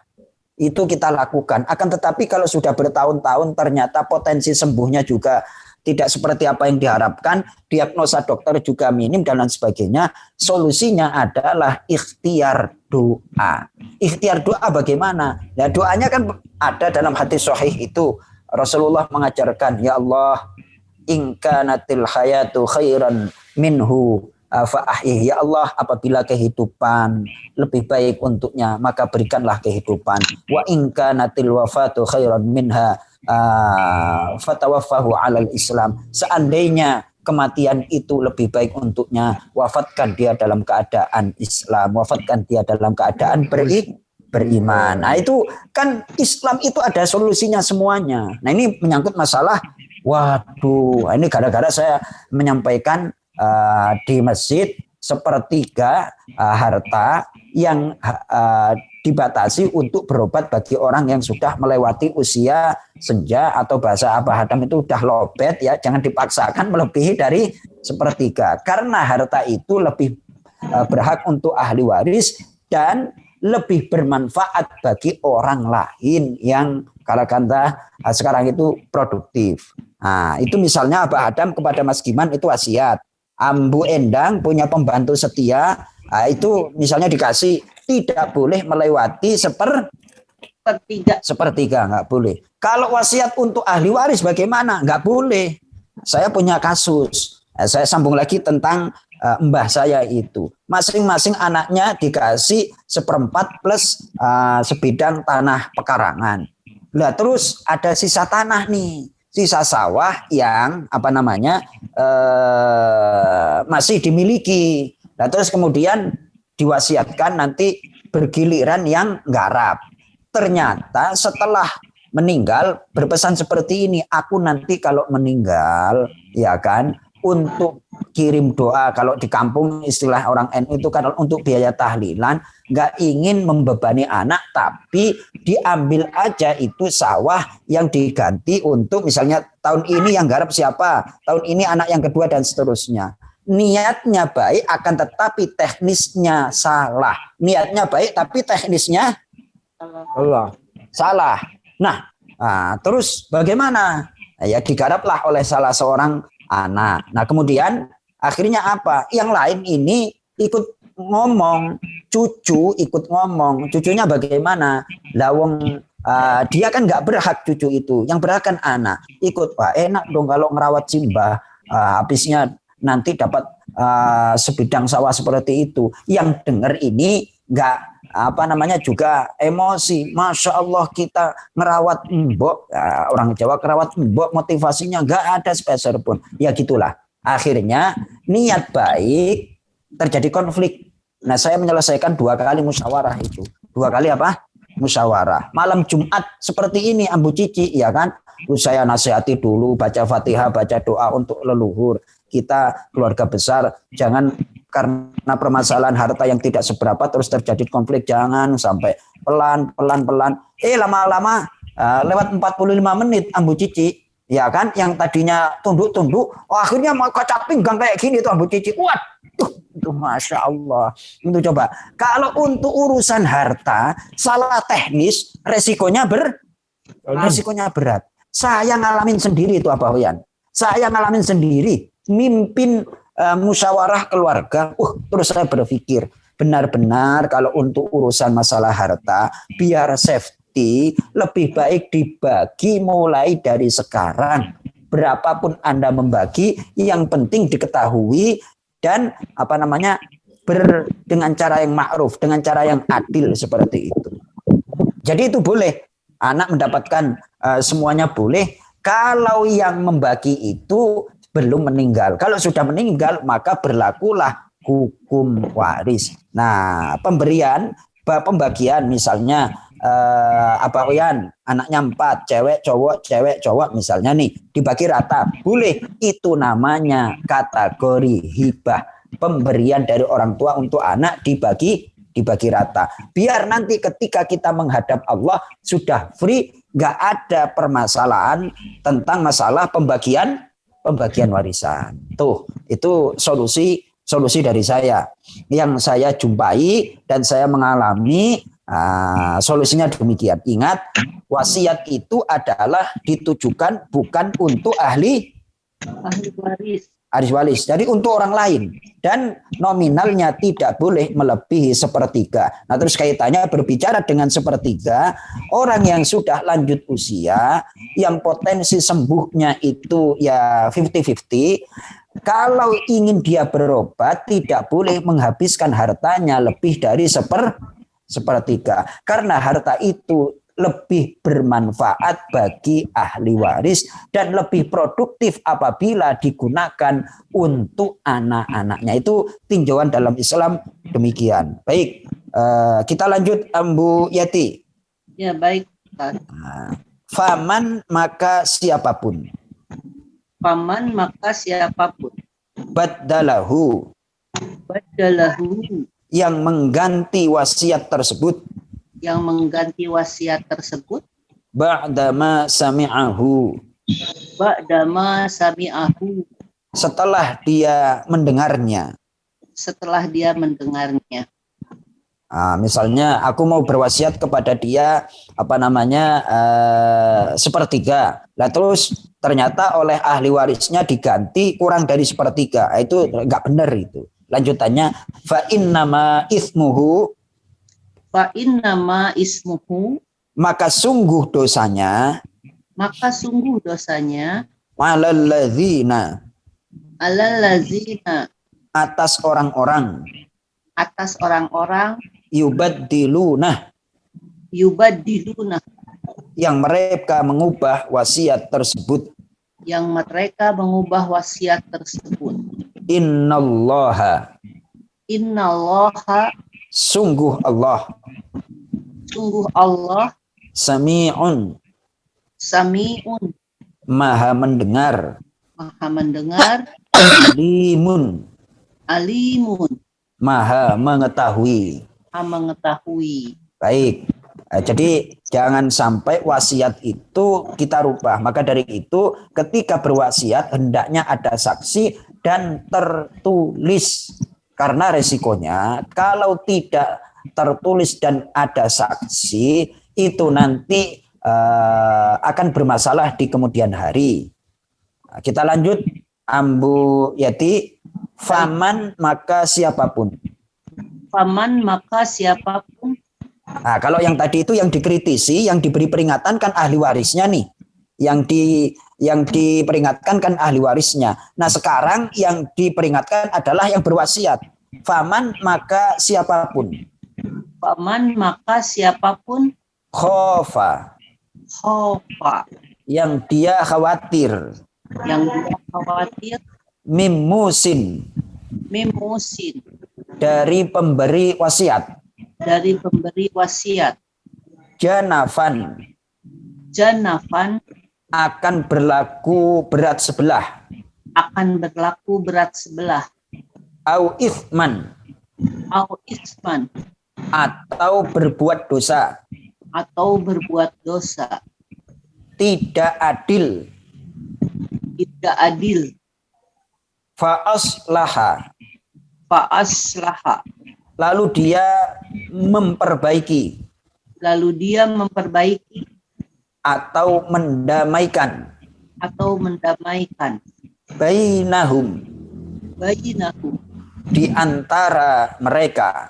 Itu kita lakukan. Akan tetapi kalau sudah bertahun-tahun ternyata potensi sembuhnya juga tidak seperti apa yang diharapkan, diagnosa dokter juga minim dan lain sebagainya, solusinya adalah ikhtiar doa. Ikhtiar doa bagaimana? Ya doanya kan ada dalam hadis sahih itu. Rasulullah mengajarkan, ya Allah, in kanatil hayatu khairan minhu fa'ahih. Ya Allah, apabila kehidupan lebih baik untuknya, maka berikanlah kehidupan. Wa in kanatil wafatu khairan minha fatawaffahu alal Islam. Seandainya kematian itu lebih baik untuknya, wafatkan dia dalam keadaan Islam, wafatkan dia dalam keadaan beriman. Nah itu kan Islam itu ada solusinya semuanya. Nah ini menyangkut masalah, waduh, ini gara-gara saya menyampaikan di masjid sepertiga harta yang dibatasi untuk berobat bagi orang yang sudah melewati usia senja atau bahasa Abah Adam itu udah lobet ya, jangan dipaksakan melebihi dari sepertiga karena harta itu lebih berhak untuk ahli waris dan lebih bermanfaat bagi orang lain yang kata sekarang itu produktif. Nah, itu misalnya Abah Adam kepada Mas Giman itu wasiat. Ambu Endang punya pembantu setia, itu misalnya dikasih tidak boleh melewati sepertiga, nggak boleh. Kalau wasiat untuk ahli waris bagaimana? Nggak boleh. Saya punya kasus. Saya sambung lagi tentang mbah saya itu. Masing-masing anaknya dikasih 1/4 plus sebidang tanah pekarangan. Nah, terus ada sisa tanah nih, sisa sawah yang masih dimiliki. Nah, terus kemudian diwasiatkan nanti bergiliran yang nggarap. Ternyata setelah meninggal berpesan seperti ini, aku nanti kalau meninggal ya kan untuk kirim doa, kalau di kampung istilah orang NU itu kan untuk biaya tahlilan, nggak ingin membebani anak tapi diambil aja itu sawah yang diganti untuk misalnya tahun ini yang garap siapa, tahun ini anak yang kedua dan seterusnya. Niatnya baik akan tetapi teknisnya salah. Niatnya baik tapi teknisnya salah. Nah, terus bagaimana? Ya digaraplah oleh salah seorang anak. Nah, kemudian akhirnya apa? Yang lain ini ikut ngomong, cucu ikut ngomong. Cucunya bagaimana? Lawang dia kan nggak berhak cucu itu. Yang berhak kan anak. Ikut, wah enak dong kalau ngerawat simbah. Habisnya nanti dapat sebidang sawah seperti itu. Yang dengar ini nggak juga emosi. Masya Allah kita ngerawat mbok, orang Jawa ngerawat mbok motivasinya nggak ada sepeser pun. Ya gitulah. Akhirnya niat baik terjadi konflik. Nah saya menyelesaikan 2 kali musyawarah itu. 2 kali apa? Musyawarah. Malam Jumat seperti ini Ambu Cici, ya kan? Saya nasihati dulu, baca Fatihah, baca doa untuk leluhur. Kita keluarga besar, jangan karena permasalahan harta yang tidak seberapa terus terjadi konflik. Jangan sampai pelan. Lama-lama lewat 45 menit Ambu Cici, ya kan? Yang tadinya tunduk-tunduk, akhirnya mau kaca pinggang kayak gini tuh Ambu Cici. Waduh, itu Masya Allah. Itu coba, kalau untuk urusan harta, salah teknis, resikonya berat. Saya ngalamin sendiri itu Abah Wayan. Saya ngalamin sendiri. Mimpin musyawarah keluarga, terus saya berpikir benar-benar kalau untuk urusan masalah harta biar safety lebih baik dibagi mulai dari sekarang. Berapapun Anda membagi, yang penting diketahui dan dengan cara yang ma'ruf, dengan cara yang adil seperti itu. Jadi itu boleh anak mendapatkan semuanya boleh. Kalau yang membagi itu belum meninggal. Kalau sudah meninggal maka berlakulah hukum waris. Nah, pembagian misalnya apa Yan, anaknya 4, cewek cowok misalnya nih, dibagi rata. Boleh, itu namanya kategori hibah. Pemberian dari orang tua untuk anak dibagi rata. Biar nanti ketika kita menghadap Allah sudah free, nggak ada permasalahan tentang masalah pembagian warisan. Tuh, itu solusi dari saya yang saya jumpai dan saya mengalami. Solusinya demikian. Ingat, wasiat itu adalah ditujukan bukan untuk ahli waris. Jadi untuk orang lain, dan nominalnya tidak boleh melebihi sepertiga. Nah, terus kaitannya berbicara dengan sepertiga, orang yang sudah lanjut usia, yang potensi sembuhnya itu ya 50-50, kalau ingin dia berobat tidak boleh menghabiskan hartanya lebih dari sepertiga, karena harta itu lebih bermanfaat bagi ahli waris dan lebih produktif apabila digunakan untuk anak-anaknya. Itu tinjauan dalam Islam demikian. Baik, kita lanjut, Bu Yati. Ya, baik. Faman maka siapapun. Paman maka siapapun. Badalahu. Yang mengganti wasiat tersebut. Yang mengganti wasiat tersebut. Ba'dama sami'ahu. Setelah dia mendengarnya. Misalnya aku mau berwasiat kepada dia sepertiga. Lah terus ternyata oleh ahli warisnya diganti kurang dari sepertiga. Itu enggak benar itu. Lanjutannya fa innama ismuhu maka sungguh dosanya alalladzina atas orang-orang yubaddiluna yang mereka mengubah wasiat tersebut. Innallaha sungguh Allah sami'un maha mendengar alimun maha mengetahui. Baik. Jadi jangan sampai wasiat itu kita rubah. Maka dari itu ketika berwasiat hendaknya ada saksi dan tertulis. Karena resikonya kalau tidak tertulis dan ada saksi itu nanti akan bermasalah di kemudian hari. Kita lanjut, Ambu Yati. Faman maka siapapun. Nah, kalau yang tadi itu yang dikritisi, yang diberi peringatan kan ahli warisnya nih. Yang diperingatkan kan ahli warisnya. Nah, sekarang yang diperingatkan adalah yang berwasiat. Faman maka siapapun. Khofa. Yang dia khawatir. Mimusin. Dari pemberi wasiat. Janafan akan berlaku berat sebelah. Au ithman atau berbuat dosa. Tidak adil. Fa'aslaha. Lalu dia memperbaiki. Atau mendamaikan. Bainahum. Di antara mereka.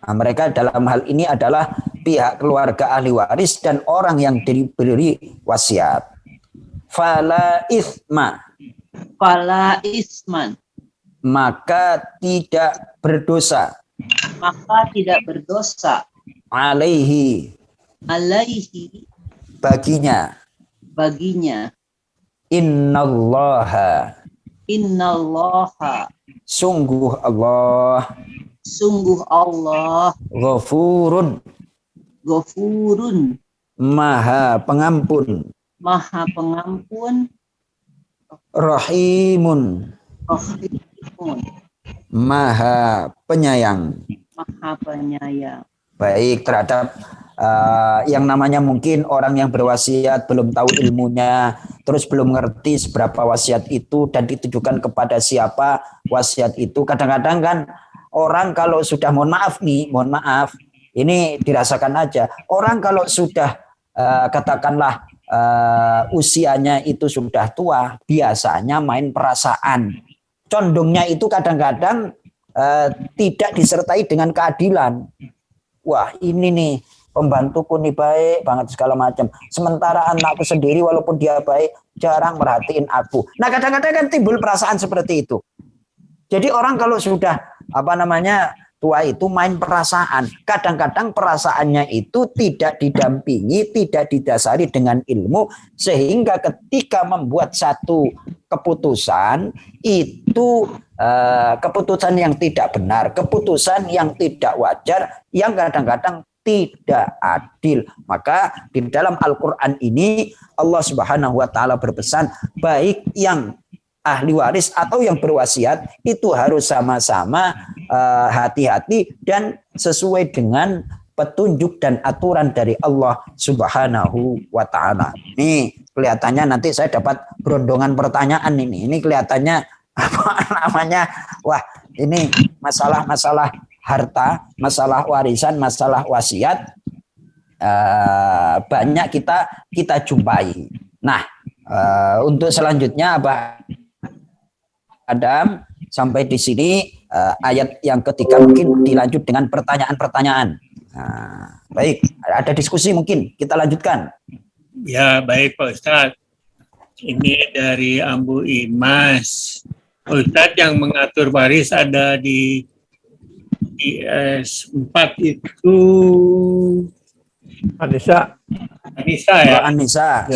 Nah, mereka dalam hal ini adalah pihak keluarga ahli waris dan orang yang diberi wasiat. Fala isman. Maka tidak berdosa. Alaihi baginya. Innallaha, sungguh Allah, ghafurun, maha pengampun, rahimun, maha penyayang. Baik, terhadap yang namanya mungkin orang yang berwasiat belum tahu ilmunya, terus belum ngerti seberapa wasiat itu dan ditujukan kepada siapa wasiat itu. Kadang-kadang kan orang kalau sudah, mohon maaf, ini dirasakan aja. Orang kalau sudah katakanlah usianya itu sudah tua, biasanya main perasaan. Condongnya itu kadang-kadang tidak disertai dengan keadilan. Wah, ini nih pembantuku nih baik banget segala macam. Sementara anakku sendiri walaupun dia baik jarang merhatiin aku. Nah, kadang-kadang kan timbul perasaan seperti itu. Jadi orang kalau sudah tua itu main perasaan. Kadang-kadang perasaannya itu tidak didampingi, tidak didasari dengan ilmu, sehingga ketika membuat satu keputusan itu keputusan yang tidak benar, keputusan yang tidak wajar, yang kadang-kadang tidak adil. Maka di dalam Al-Quran ini Allah Subhanahu wa Ta'ala berpesan, baik yang ahli waris atau yang berwasiat itu harus sama-sama hati-hati dan sesuai dengan petunjuk dan aturan dari Allah Subhanahu wa Ta'ala. Ini kelihatannya nanti saya dapat berondongan pertanyaan ini. Ini kelihatannya wah, ini masalah harta, masalah warisan, masalah wasiat banyak kita jumpai. Nah, untuk selanjutnya Abah Adam sampai di sini ayat yang ketiga mungkin dilanjut dengan pertanyaan-pertanyaan. Baik, ada diskusi mungkin kita lanjutkan. Ya, baik Pak Ustadz. Ini dari Ambu Imas. Ustadz, yang mengatur waris ada di S4 itu Anissa ya. Anissa.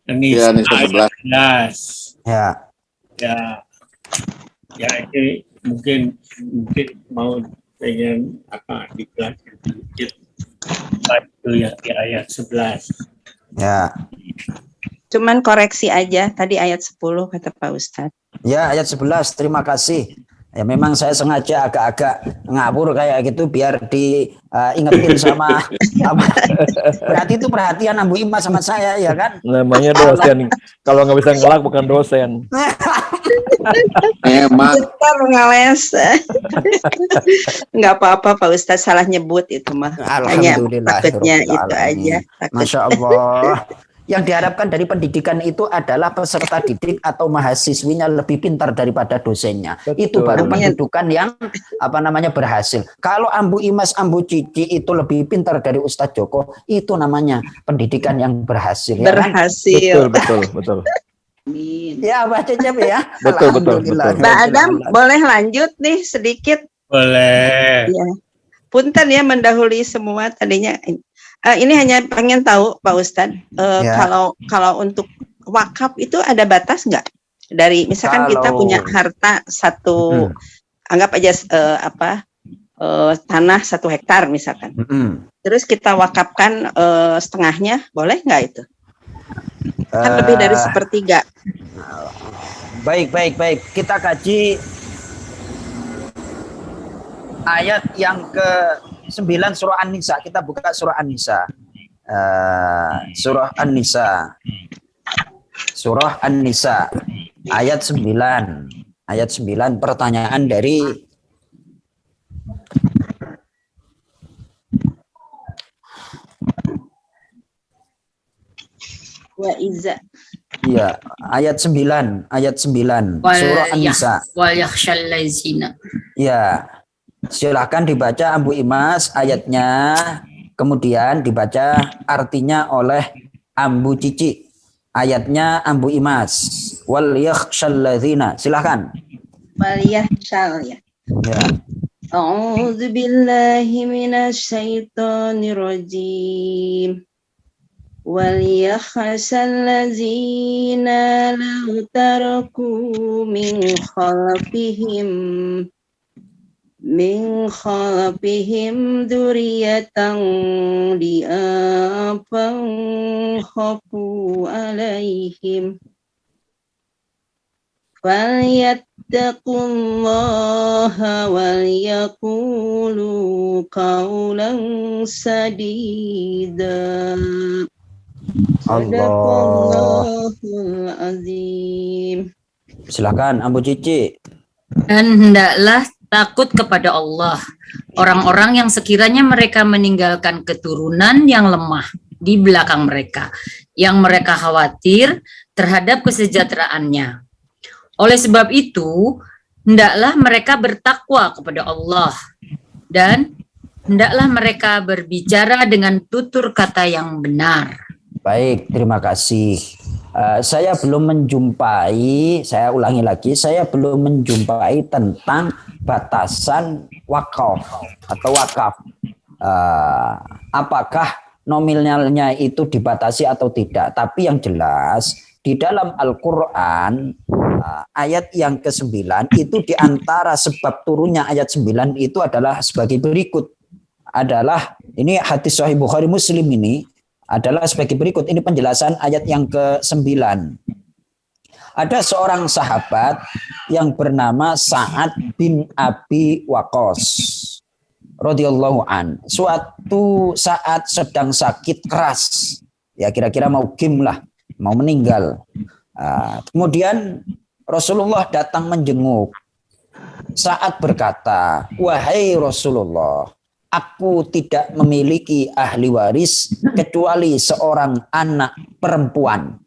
Anissa 11. Ya. Ya, ini mungkin mau pengen dijelaskan sedikit itu yang di ayat 11. Ya. Cuman koreksi aja tadi ayat 10 kata Pak Ustadz. Ya, ayat 11. Terima kasih. Ya, memang saya sengaja agak-agak ngabur kayak gitu biar diingetin sama berarti itu perhatian Ambu Imas sama saya, ya kan? namanya dosen. Kalau nggak bisa ngelak bukan dosen. Emang Bentar ngales. Nggak apa-apa Pak Ustadz, salah nyebut itu mah. Hanya takutnya itu aja. Masya Allah. Yang diharapkan dari pendidikan itu adalah peserta didik atau mahasiswinya lebih pintar daripada dosennya. Betul. Itu baru pendidikan yang berhasil. Kalau Ambu Imas, Ambu Cici itu lebih pintar dari Ustadz Joko, itu namanya pendidikan yang berhasil. Berhasil. Ya kan? Betul. Ya, Mbak Cecep ya. Betul. Mbak Adam, boleh lanjut nih sedikit? Boleh. Ya. Punten ya mendahului semua tadinya. Ini hanya pengen tahu Pak Ustadz, kalau untuk wakaf itu ada batas nggak? Dari misalkan kita punya harta satu, anggap aja tanah 1 hektar misalkan, terus kita wakafkan setengahnya, boleh nggak itu? Kan lebih dari 1/3. Baik. Kita kaji ayat yang ke-9 surah An-Nisa. Kita buka surah An-Nisa. Surah An-Nisa. Surah An-Nisa ayat 9. Ayat 9, pertanyaan dari Wa iza. Iya, ayat 9 surah An-Nisa. Wal yakhshal lazina. Ya. Silahkan dibaca Ambu Imas ayatnya, kemudian dibaca artinya oleh Ambu Cici. Ayatnya Ambu Imas. Wal yakhshal ladzina. Silahkan. Wal yakhshal ya. Ya. A'udzu billahi minasy syaithanir rajim. وليخشى الذين لو تركوا من خلفهم ذرية ضعافا خافوا عليهم فليتقوا الله وليقولوا قولا سديدا. Sadaqallahul azim. Silakan Ambu Cici. Dan hendaklah takut kepada Allah orang-orang yang sekiranya mereka meninggalkan keturunan yang lemah di belakang mereka, yang mereka khawatir terhadap kesejahteraannya. Oleh sebab itu, hendaklah mereka bertakwa kepada Allah dan hendaklah mereka berbicara dengan tutur kata yang benar. Baik, terima kasih. Saya belum menjumpai, saya ulangi lagi, saya belum menjumpai tentang batasan wakaf atau wakaf. Apakah nominalnya itu dibatasi atau tidak? Tapi yang jelas di dalam Al-Quran ayat yang ke-9 itu diantara sebab turunnya ayat 9 itu adalah sebagai berikut. Adalah ini hadis Sahih Bukhari Muslim ini adalah sebagai berikut. Ini penjelasan ayat yang ke-9. Ada seorang sahabat yang bernama Sa'ad bin Abi Waqqas radhiyallahu an. Suatu saat sedang sakit keras. Ya kira-kira mau lah, mau meninggal. Kemudian Rasulullah datang menjenguk. Sa'ad berkata, "Wahai Rasulullah, aku tidak memiliki ahli waris kecuali seorang anak perempuan."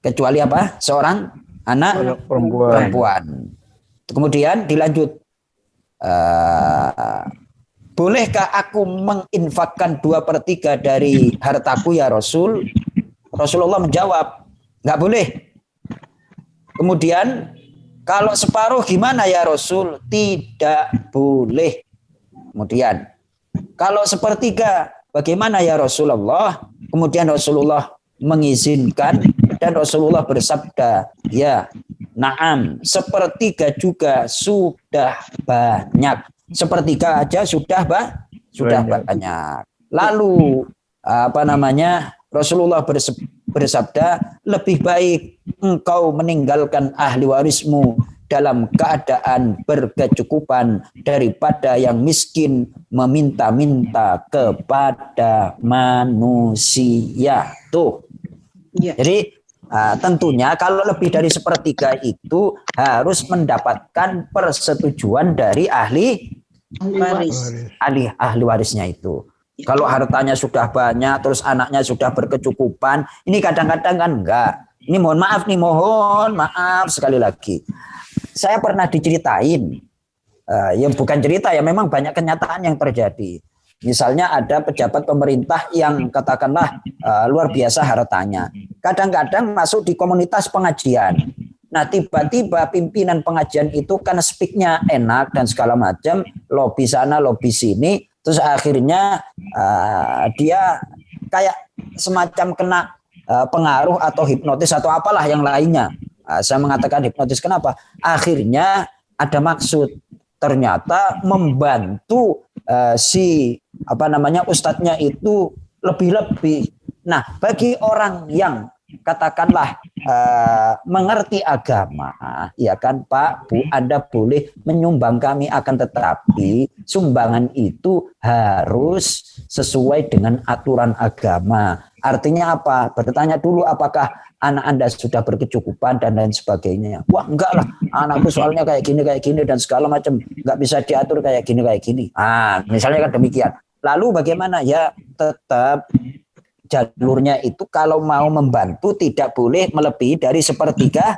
Kecuali apa? Seorang anak perempuan. Kemudian dilanjut, bolehkah aku menginfakkan 2/3 dari hartaku ya Rasul? Rasulullah menjawab, nggak boleh. Kemudian, kalau separuh gimana ya Rasul? Tidak boleh. Kemudian, kalau sepertiga bagaimana ya Rasulullah? Kemudian Rasulullah mengizinkan dan Rasulullah bersabda, ya, na'am, sepertiga juga sudah banyak. Sepertiga aja sudah banyak. Lalu Rasulullah bersabda, lebih baik engkau meninggalkan ahli warismu dalam keadaan berkecukupan daripada yang miskin meminta-minta kepada manusia. Tuh. Ya. Jadi tentunya kalau lebih dari sepertiga itu harus mendapatkan persetujuan dari ahli warisnya itu. Ya. Kalau hartanya sudah banyak, terus anaknya sudah berkecukupan, ini kadang-kadang kan enggak. Ini mohon maaf sekali lagi. Saya pernah diceritain, yang bukan cerita ya, memang banyak kenyataan yang terjadi. Misalnya ada pejabat pemerintah yang katakanlah luar biasa hartanya. Kadang-kadang masuk di komunitas pengajian. Nah tiba-tiba pimpinan pengajian itu karena speaknya enak dan segala macam, lobby sana, lobby sini, terus akhirnya dia kayak semacam kena pengaruh atau hipnotis atau apalah yang lainnya. Saya mengatakan hipnotis kenapa? Akhirnya ada maksud, ternyata membantu ustadznya itu lebih-lebih. Nah, bagi orang yang katakanlah mengerti agama, ya kan Pak, Bu, Anda boleh menyumbang kami, akan tetapi sumbangan itu harus sesuai dengan aturan agama. Artinya apa? Bertanya dulu apakah anak Anda sudah berkecukupan dan lain sebagainya. Wah, enggak lah, anakku soalnya kayak gini dan segala macam, enggak bisa diatur kayak gini. Misalnya kan demikian. Lalu bagaimana? Ya tetap jalurnya itu kalau mau membantu tidak boleh melebihi dari sepertiga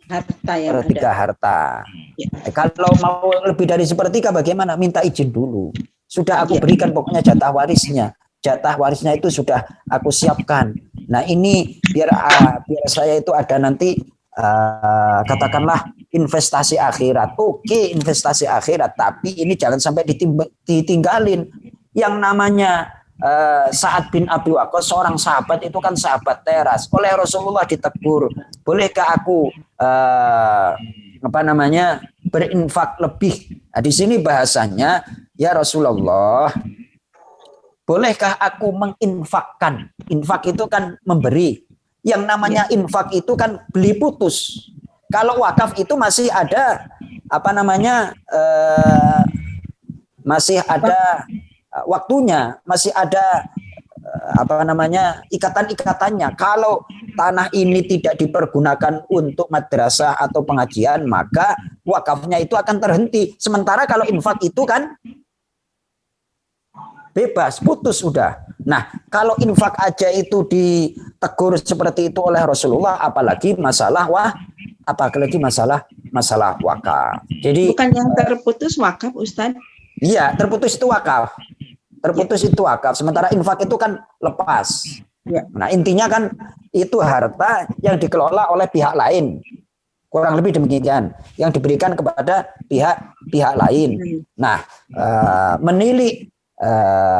harta. Ya. Kalau mau lebih dari sepertiga bagaimana? Minta izin dulu. Sudah aku berikan pokoknya jatah warisnya. Jatah warisnya itu sudah aku siapkan. Nah ini biar saya itu ada nanti katakanlah investasi akhirat. Oke, investasi akhirat, tapi ini jangan sampai ditinggalin. Yang namanya Sa'ad bin Abi Waqqas, seorang sahabat itu kan sahabat teras. Oleh Rasulullah ditegur, bolehkah aku berinfak lebih? Nah, di sini bahasanya, ya Rasulullah, bolehkah aku menginfakkan? Infak itu kan memberi. Yang namanya infak itu kan beli putus. Kalau wakaf itu masih ada masih ada waktunya, masih ada ikatan-ikatannya. Kalau tanah ini tidak dipergunakan untuk madrasah atau pengajian, maka wakafnya itu akan terhenti. Sementara kalau infak itu kan bebas, putus sudah. Nah, kalau infak aja itu ditegur seperti itu oleh Rasulullah, apalagi masalah wakaf. Jadi Bukan yang terputus wakaf, Ustadz. iya, terputus itu wakaf. Terputus itu wakaf. Sementara infak itu kan lepas. Ya. Nah, intinya kan itu harta yang dikelola oleh pihak lain. Kurang lebih demikian. Yang diberikan kepada pihak lain. Nah, menilik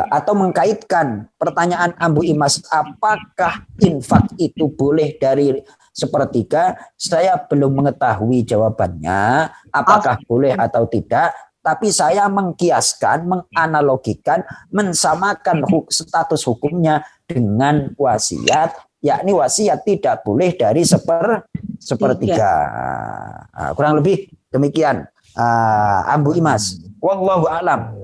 atau mengkaitkan pertanyaan Ambu Imas, apakah infak itu boleh dari sepertiga? Saya belum mengetahui jawabannya. Apakah boleh atau tidak? Tapi saya mengkiaskan, menganalogikan, mensamakan status hukumnya dengan wasiat, yakni wasiat tidak boleh dari sepertiga. Nah, kurang lebih demikian, Ambu Imas. Wallahu a'lam.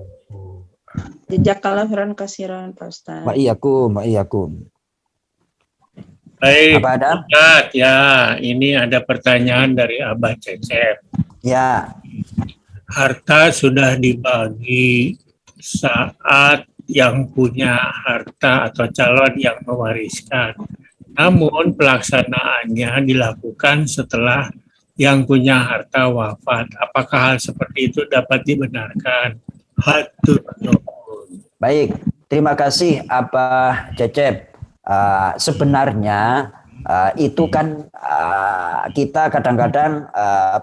Jazakallahu khairan katsiran, Pak Ustadz. Wa'iyyakum. Baik, Apa ada? Ustaz, ya, ini ada pertanyaan dari Abah Cecep. Ya, Harta sudah dibagi saat yang punya harta atau calon yang mewariskan. Namun pelaksanaannya dilakukan setelah yang punya harta wafat. Apakah hal seperti itu dapat dibenarkan? Hatur nuhun. baik. Terima kasih Abah Cecep. Sebenarnya itu kan kita kadang-kadang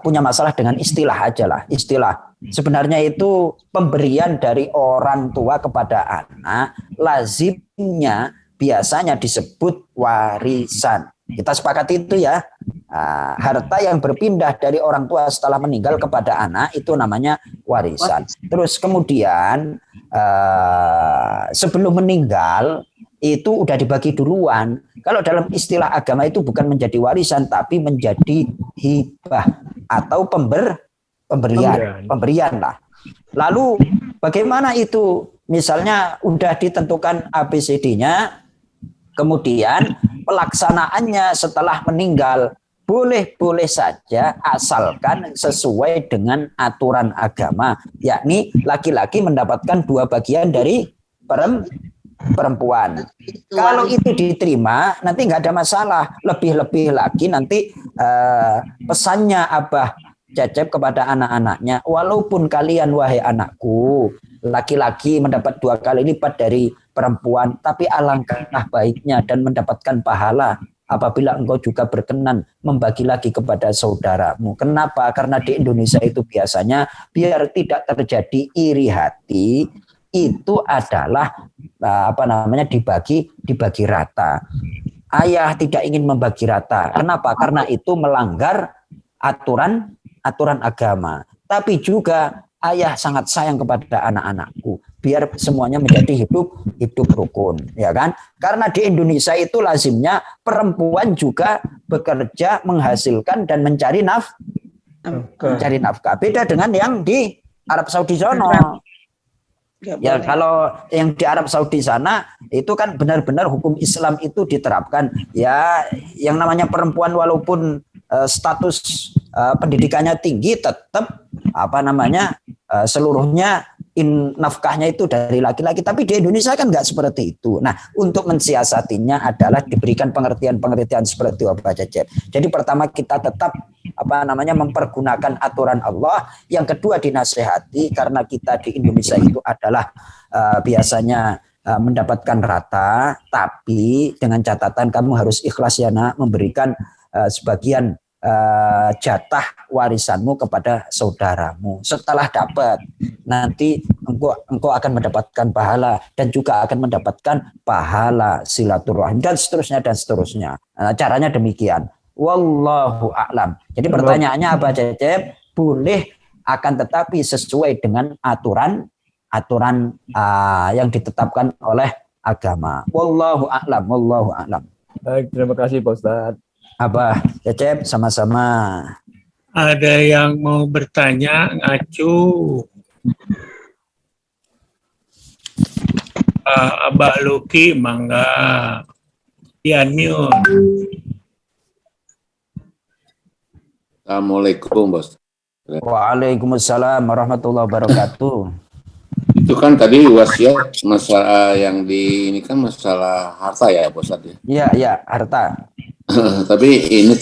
punya masalah dengan istilah aja lah. Istilah sebenarnya itu pemberian dari orang tua kepada anak lazimnya biasanya disebut warisan. Kita sepakati itu ya. Harta yang berpindah dari orang tua setelah meninggal kepada anak itu namanya warisan. Terus kemudian sebelum meninggal itu udah dibagi duluan. Kalau dalam istilah agama itu bukan menjadi warisan tapi menjadi hibah atau pemberian lah. Lalu bagaimana itu? Misalnya udah ditentukan ABCD-nya, kemudian pelaksanaannya setelah meninggal boleh-boleh saja asalkan sesuai dengan aturan agama, yakni laki-laki mendapatkan 2 bagian dari perempuan. Kalau itu diterima, nanti nggak ada masalah. Lebih-lebih lagi nanti pesannya Abah Cecep kepada anak-anaknya, walaupun kalian wahai anakku, laki-laki mendapat 2 kali lipat dari perempuan, tapi alangkah baiknya dan mendapatkan pahala apabila engkau juga berkenan membagi lagi kepada saudaramu. Kenapa? Karena di Indonesia itu biasanya biar tidak terjadi iri hati, itu adalah dibagi rata. Ayah tidak ingin membagi rata. Kenapa? Karena itu melanggar aturan agama. Tapi juga ayah sangat sayang kepada anak-anakku biar semuanya menjadi hidup rukun, ya kan? Karena di Indonesia itu lazimnya perempuan juga bekerja, menghasilkan dan mencari nafkah. Beda dengan yang di Arab Saudi sana. Ya, kalau yang di Arab Saudi sana itu kan benar-benar hukum Islam itu diterapkan. Ya, yang namanya perempuan walaupun status pendidikannya tinggi tetap seluruhnya nafkahnya itu dari laki-laki. Tapi di Indonesia kan nggak seperti itu. Nah, untuk mensiasatinya adalah diberikan pengertian-pengertian seperti Bapak Cecep. Jadi pertama kita tetap mempergunakan aturan Allah. Yang kedua dinasehati karena kita di Indonesia itu adalah biasanya mendapatkan rata, tapi dengan catatan kamu harus ikhlas ya nak, memberikan sebagian jatah warisanmu kepada saudaramu. Setelah dapat, nanti engkau akan mendapatkan pahala dan juga akan mendapatkan pahala silaturahim dan seterusnya dan seterusnya. Caranya demikian. Wallahu a'lam. Jadi pertanyaannya apa, Cecep? Boleh, akan tetapi sesuai dengan aturan yang ditetapkan oleh agama. Wallahu a'lam. Wallahu a'lam. Baik, terima kasih Pak Ustadz. Abah, Cecep, sama-sama. Ada yang mau bertanya, Acu? Abah Luki, mangga. Unmute. Assalamualaikum, Bos. Waalaikumsalam warahmatullahi wabarakatuh. Itu kan tadi wasiat masalah yang ini kan masalah harta ya, Bos. Iya, harta. Tapi ini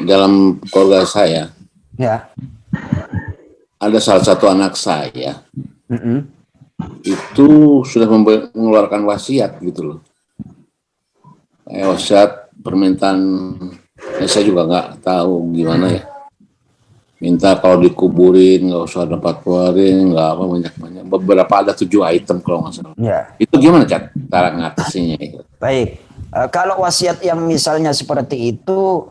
dalam keluarga saya. Ya. Ada salah satu anak saya. Itu sudah mengeluarkan wasiat gitu loh. Wasiat permintaan, saya juga nggak tahu gimana ya. Minta kalau dikuburin nggak usah dapat keluarin, nggak apa banyak. Beberapa ada 7 item kalau nggak salah. Ya. Itu gimana cara ngatasinya itu? Baik. Kalau wasiat yang misalnya seperti itu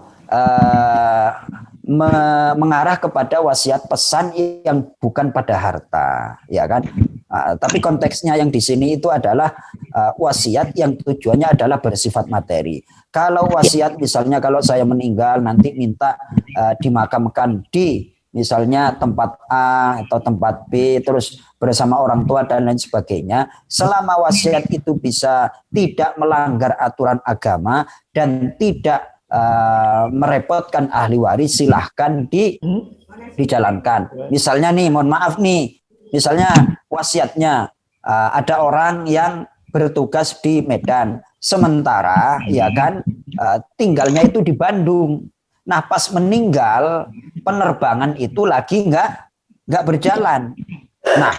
mengarah kepada wasiat pesan yang bukan pada harta, ya kan? Tapi konteksnya yang di sini itu adalah wasiat yang tujuannya adalah bersifat materi. Kalau wasiat misalnya kalau saya meninggal nanti minta dimakamkan di misalnya tempat A atau tempat B, terus bersama orang tua dan lain sebagainya, selama wasiat itu bisa tidak melanggar aturan agama dan tidak merepotkan ahli waris, silahkan dijalankan. Misalnya nih, mohon maaf nih, misalnya wasiatnya ada orang yang bertugas di Medan, sementara ya kan tinggalnya itu di Bandung. Nah pas meninggal penerbangan itu lagi nggak berjalan. Nah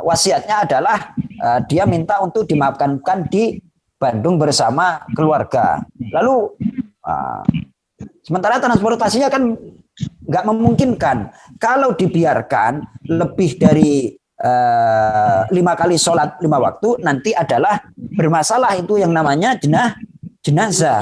wasiatnya adalah dia minta untuk dimakamkan di Bandung bersama keluarga. Lalu sementara transportasinya kan nggak memungkinkan. Kalau dibiarkan lebih dari 5 kali sholat 5 waktu, nanti adalah bermasalah itu yang namanya jenazah.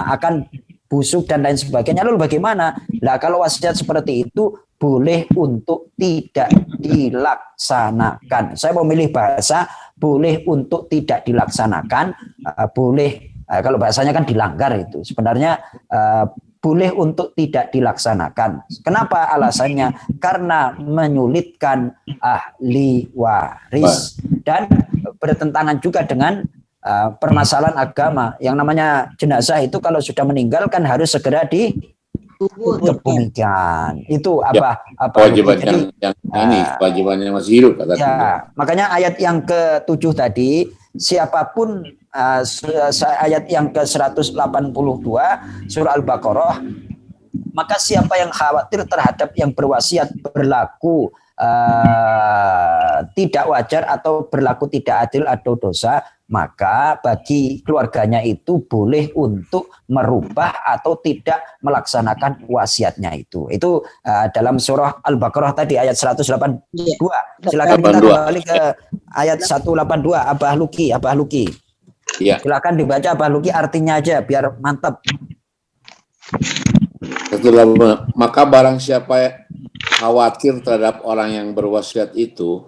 Akan busuk dan lain sebagainya. Lalu bagaimana? Nah, kalau wasiat seperti itu boleh untuk tidak dilaksanakan. Saya memilih bahasa boleh untuk tidak dilaksanakan, boleh kalau bahasanya kan dilanggar itu. Sebenarnya boleh untuk tidak dilaksanakan. Kenapa alasannya? Karena menyulitkan ahli waris dan bertentangan juga dengan permasalahan agama. Yang namanya jenazah itu kalau sudah meninggal kan harus segera dikuburkan. Itu apa kewajiban yang ini kewajibannya masih hidup kata ya, makanya ayat yang ke-7 tadi, siapapun ayat yang ke-182 surah Al-Baqarah, maka siapa yang khawatir terhadap yang berwasiat berlaku tidak wajar atau berlaku tidak adil atau dosa, maka bagi keluarganya itu boleh untuk merubah atau tidak melaksanakan wasiatnya itu. Itu dalam surah Al-Baqarah tadi ayat 182. Silakan kita kembali ke ayat 182. Abah Luki. Ya. Silakan dibaca Abah Luki artinya aja biar mantap. Maka barang siapa khawatir terhadap orang yang berwasiat itu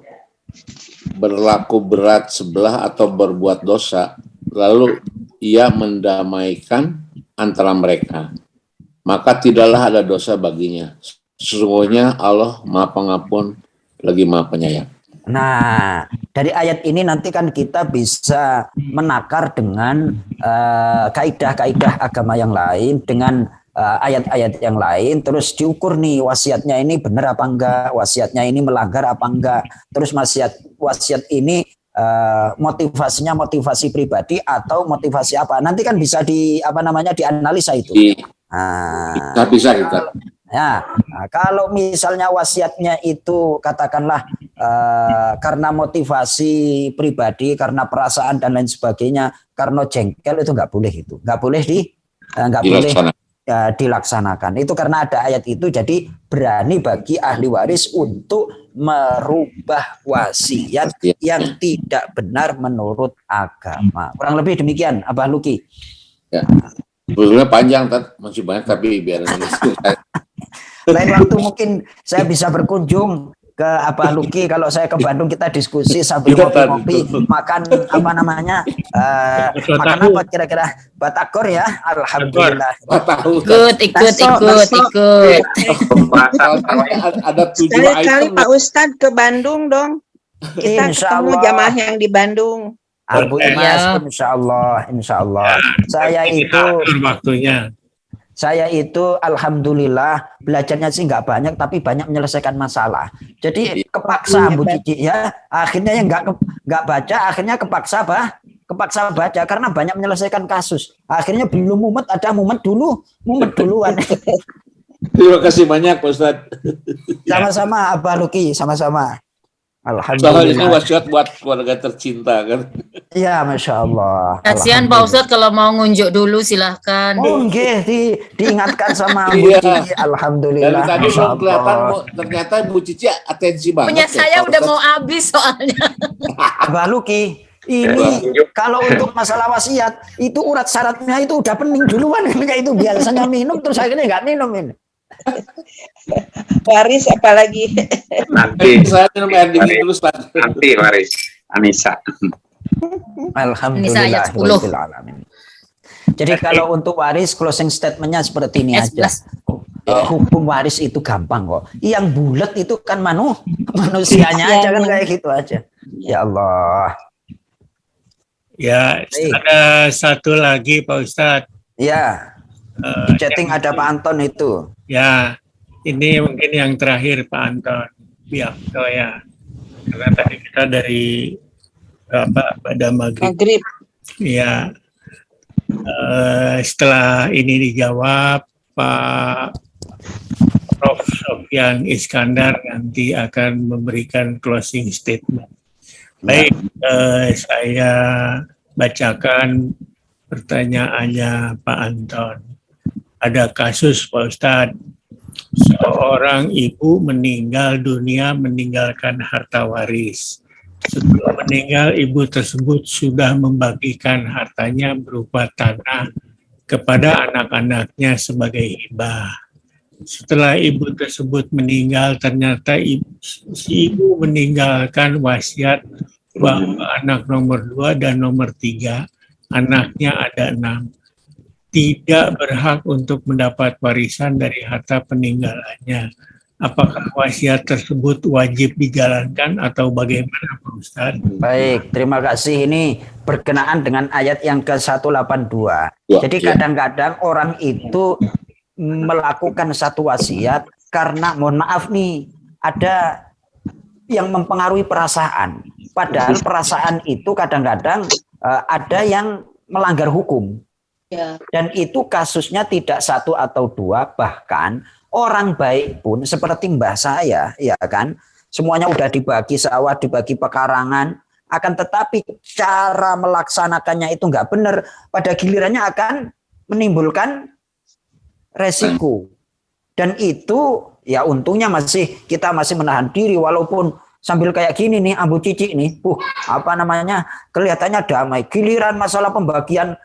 berlaku berat sebelah atau berbuat dosa, lalu ia mendamaikan antara mereka, maka tidaklah ada dosa baginya. Sesungguhnya Allah Maha Pengampun lagi Maha Penyayang. Nah, dari ayat ini nanti kan kita bisa menakar dengan kaidah-kaidah agama yang lain, dengan ayat-ayat yang lain, terus diukur nih wasiatnya ini benar apa enggak, wasiatnya ini melanggar apa enggak, terus wasiat ini motivasinya motivasi pribadi atau motivasi apa, nanti kan bisa dianalisa itu. Bisa kita. Ya, kalau misalnya wasiatnya itu katakanlah karena motivasi pribadi, karena perasaan dan lain sebagainya, karena jengkel, itu nggak boleh nggak boleh Dilaksanakan. dilaksanakan. Itu karena ada ayat itu, jadi berani bagi ahli waris untuk merubah wasiat yang tidak benar menurut agama. Kurang lebih demikian, Abah Luki. Ya. Sebetulnya panjang, masih banyak, tapi biar Lain waktu mungkin saya bisa berkunjung ke Abah Luki. Kalau saya ke Bandung, kita diskusi sambil ngopi-ngopi, makan apa namanya, makan apa kira-kira, batagor ya, alhamdulillah. Ikut. Ada 7 Sekali-kali item. Pak Ustadz ke Bandung dong. Kita Insya ketemu Allah. jamaah yang di Bandung. Abu Imas, Ya. insya Allah. Saya itu atur waktunya. Saya itu alhamdulillah belajarnya sih nggak banyak, tapi banyak menyelesaikan masalah. Jadi kepaksa Bu Cici ya, akhirnya yang nggak baca, akhirnya kepaksa baca karena banyak menyelesaikan kasus. Akhirnya belum mumet, ada mumet duluan. Terima kasih banyak Pak Ustadz. Sama-sama Abah Luki, sama-sama. Soalnya ini Alhamdulillah. wasiat buat keluarga tercinta kan. Iya, masya Allah. Kasihan Pak Ustadz kalau mau ngunjuk dulu silahkan. Oh, nggih, diingatkan sama Bu Iya. Cici. Alhamdulillah. Dari tadi Masya belum kelihatan, Allah. ternyata Bu Cici atensi banget. Punya ya, saya Pak udah Ustadz. mau habis soalnya. Abah Luki, ini kalau untuk masalah wasiat itu urat syaratnya itu udah pening duluan, kayak itu biasanya minum terus akhirnya nggak minum ini. Waris apalagi. Nanti Saya minum air dingin dulu, Ustadz. nanti Waris Anissa. Alhamdulillah. ayat 10. Jadi kalau untuk waris closing statementnya seperti ini aja. S+. Hukum waris itu gampang kok. Yang bulat itu kan manusianya aja kan kayak gitu aja. Ya Allah. Ya, Baik. ada satu lagi Pak Ustadz. Ya. Eh, Di chatting ada Pak Anton itu. Ya, ini mungkin yang terakhir Pak Anton Biakto ya. Karena tadi kita dari pada maghrib. Maghrib. Ya, setelah ini dijawab, Pak Prof. Sofyan Iskandar nanti akan memberikan closing statement. Baik, saya bacakan pertanyaannya Pak Anton. Ada kasus Pak Ustadz, seorang ibu meninggal dunia meninggalkan harta waris. Setelah meninggal, ibu tersebut sudah membagikan hartanya berupa tanah kepada anak-anaknya sebagai hibah. Setelah ibu tersebut meninggal, ternyata si ibu meninggalkan wasiat bahwa anak nomor 2 dan nomor 3, anaknya ada 6, tidak berhak untuk mendapat warisan dari harta peninggalannya. Apakah wasiat tersebut wajib dijalankan atau bagaimana Pak Ustadz? Baik, terima kasih. Ini berkenaan dengan ayat yang ke-182. Ya, Jadi ya. kadang-kadang orang itu melakukan satu wasiat karena, mohon maaf nih, ada yang mempengaruhi perasaan. Padahal perasaan itu kadang-kadang ada yang melanggar hukum. Ya. Dan itu kasusnya tidak 1 atau 2, bahkan orang baik pun seperti mbah saya, ya kan, semuanya udah dibagi sawah, dibagi pekarangan, akan tetapi cara melaksanakannya itu nggak benar, pada gilirannya akan menimbulkan resiko. Dan itu ya untungnya kita masih menahan diri, walaupun sambil kayak gini nih Abu Cici nih, kelihatannya damai. Giliran masalah pembagian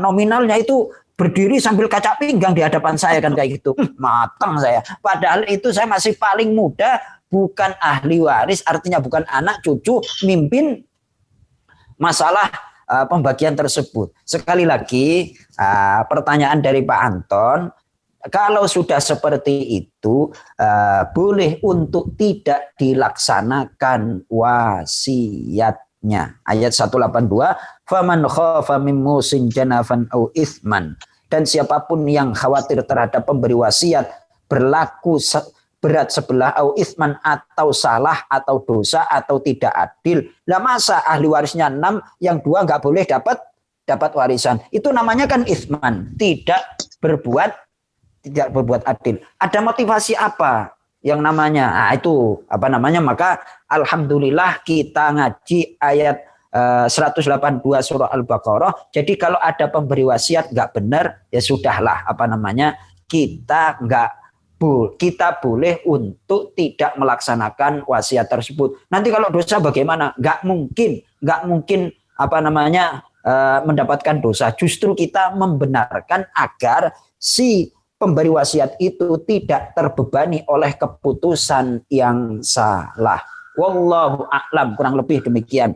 nominalnya itu berdiri sambil kaca pinggang di hadapan saya kan kayak gitu. Matang saya. Padahal itu saya masih paling muda, bukan ahli waris, artinya bukan anak cucu mimpin masalah pembagian tersebut. Sekali lagi pertanyaan dari Pak Anton, kalau sudah seperti itu boleh untuk tidak dilaksanakan wasiatnya. Ayat 182, faman khafa min musin janafan au ithman. Dan siapapun yang khawatir terhadap pemberi wasiat berlaku berat sebelah au ithman, atau salah atau dosa atau tidak adil. Lah masa ahli warisnya 6, yang 2 nggak boleh dapat warisan. Itu namanya kan ithman, tidak berbuat adil. Ada motivasi apa yang namanya? Maka alhamdulillah kita ngaji ayat 182 surah Al-Baqarah. Jadi kalau ada pemberi wasiat nggak benar, ya sudahlah, kita boleh untuk tidak melaksanakan wasiat tersebut. Nanti kalau dosa bagaimana? Nggak mungkin mendapatkan dosa. Justru kita membenarkan agar si pemberi wasiat itu tidak terbebani oleh keputusan yang salah. Wallahu a'lam, kurang lebih demikian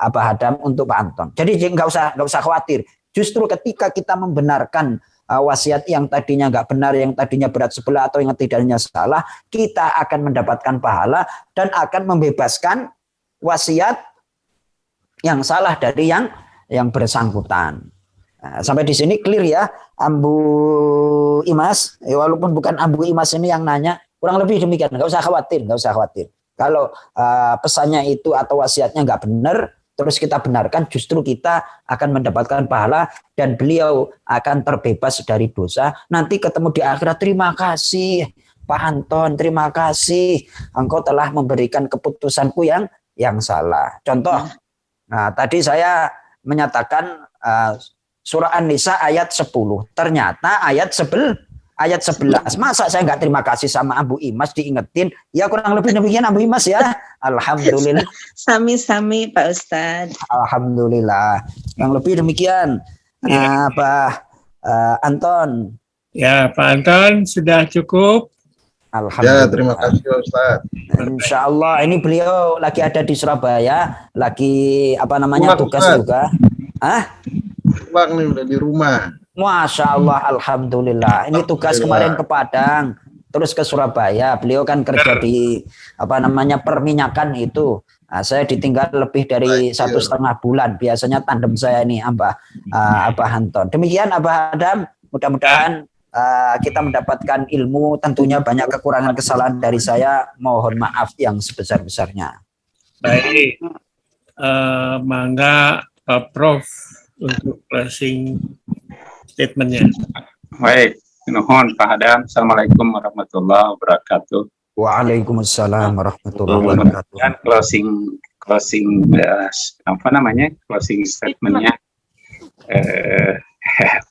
Adam untuk Pak Anton. Jadi nggak usah khawatir. Justru ketika kita membenarkan wasiat yang tadinya nggak benar, yang tadinya berat sebelah atau yang tidaknya salah, kita akan mendapatkan pahala dan akan membebaskan wasiat yang salah dari yang bersangkutan. Nah, sampai di sini clear ya, Ambu Imas. Walaupun bukan Ambu Imas ini yang nanya, kurang lebih demikian. Nggak usah khawatir. Kalau pesannya itu atau wasiatnya nggak benar, terus kita benarkan, justru kita akan mendapatkan pahala dan beliau akan terbebas dari dosa. Nanti ketemu di akhirat, terima kasih Pak Anton, terima kasih engkau telah memberikan keputusanku yang salah. Contoh, nah tadi saya menyatakan surah An-Nisa ayat 10, ternyata ayat 11. Masa saya nggak terima kasih sama Abu Imas diingetin? Ya kurang lebih demikian Abu Imas ya. Alhamdulillah. Sami-sami Pak Ustadz. Alhamdulillah. Yang lebih demikian. Pak Anton. Ya, Pak Anton sudah cukup. Alhamdulillah. Ya, terima kasih Ustaz. Insya Allah ini beliau lagi ada di Surabaya, lagi tugas juga. Bang nih udah di rumah. Masya Allah, alhamdulillah. Ini tugas kemarin ke Padang, terus ke Surabaya. Beliau kan kerja di perminyakan itu. Nah, saya ditinggal lebih dari 1,5 bulan. Biasanya tandem saya ini Abah Anton. Demikian Abah Adam. Mudah-mudahan kita mendapatkan ilmu. Tentunya banyak kekurangan kesalahan dari saya. Mohon maaf yang sebesar-besarnya. Baik, mangga Pak Prof untuk closing statementnya. Baik, nuhun Pak Adam. Assalamualaikum warahmatullahi wabarakatuh. Waalaikumsalam warahmatullahi wabarakatuh. Dan closing statementnya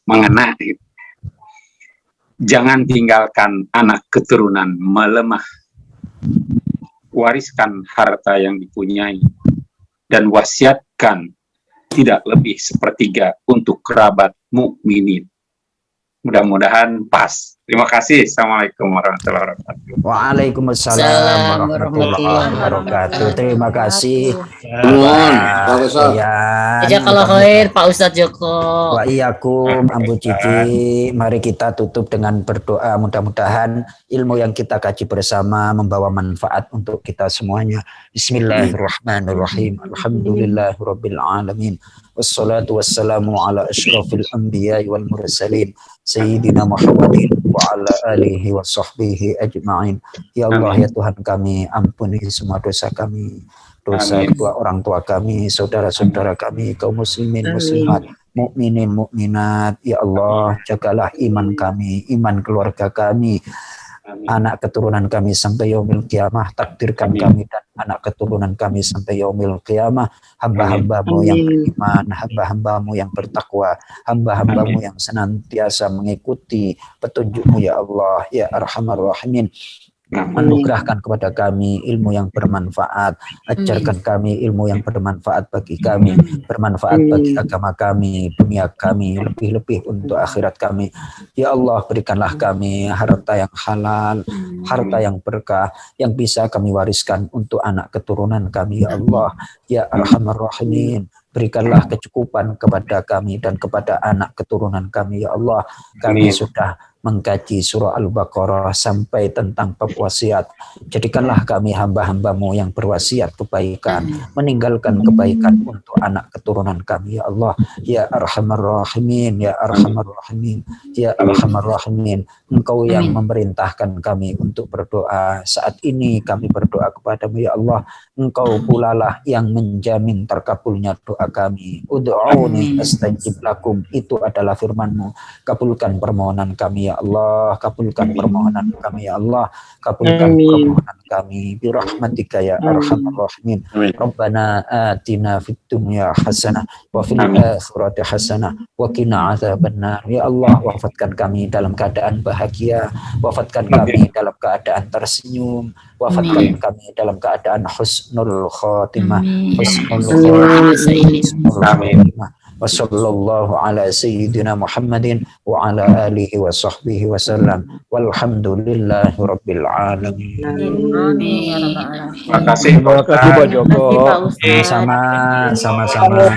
mengena. Jangan tinggalkan anak keturunan melemah. Wariskan harta yang dipunyai dan wasiatkan tidak lebih sepertiga untuk kerabat mukminin. Mudah-mudahan pas. Terima kasih. Assalamualaikum warahmatullahi wabarakatuh. Waalaikumsalam warahmatullahi wabarakatuh. Terima kasih. Jazakallah khair Pak Ustadz Joko. Wa iyyakum Ambu Cici. Mari kita tutup dengan berdoa. Mudah-mudahan ilmu yang kita kaji bersama membawa manfaat untuk kita semuanya. Bismillahirrahmanirrahim. Alhamdulillahirabbil alamin. Wassalatu wassalamu ala asyrafil anbiya'i wal mursalin Sayyidina Muhammadin wa ala alihi wa sahbihi ajma'in. Ya Allah, ya Tuhan kami, ampuni semua dosa kami, dosa kedua orang tua kami, saudara-saudara kami, kaum muslimin, muslimat, mukminin, mukminat. Ya Allah, jagalah iman kami, iman keluarga kami, anak keturunan kami sampai yaumil qiyamah. Takdirkan kami dan anak keturunan kami sampai yaumil qiyamah hamba-hambamu yang beriman, hamba-hambamu yang bertakwa, hamba-hambamu yang senantiasa mengikuti petunjukmu ya Allah ya Arhamar Rahimin. Anugerahkan kepada kami ilmu yang bermanfaat, ajarkan kami ilmu yang bermanfaat bagi kami, bermanfaat bagi agama kami, dunia kami, lebih-lebih untuk akhirat kami. Ya Allah, berikanlah kami harta yang halal, harta yang berkah, yang bisa kami wariskan untuk anak keturunan kami. Ya Allah, ya Arhamar Rahimin. Berikanlah kecukupan kepada kami dan kepada anak keturunan kami. Ya Allah, kami sudah mengkaji surah Al-Baqarah sampai tentang bab wasiat. Jadikanlah kami hamba-hambamu yang berwasiat kebaikan, meninggalkan kebaikan untuk anak keturunan kami. Ya Allah, ya Arhamar Rahimin, ya Arhamar Rahimin, ya Arhamar Rahimin. Engkau yang memerintahkan kami untuk berdoa. Saat ini kami berdoa kepadamu ya Allah. Engkau pula lah yang menjamin terkabulnya doa kami. Ud'uni astajib lakum. Itu adalah firman-Mu. Kabulkan permohonan kami kami ya Allah, kabulkan permohonan kami ya Allah, kabulkan permohonan kami birahmatika ya arhamar rahimin. Rabbana atina fid dunya hasanah wa fil akhirati hasanah wa qina adzabannar. Ya Allah, wafatkan kami dalam keadaan bahagia, wafatkan kami dalam keadaan tersenyum, wafatkan kami dalam keadaan husnul khotimah. Wa sallallahu ala sayyidina Muhammadin wa ala alihi wa sahbihi wa sallam. Walhamdulillahi rabbil alamin. Terima kasih Pak Pak Joko. Sama-sama.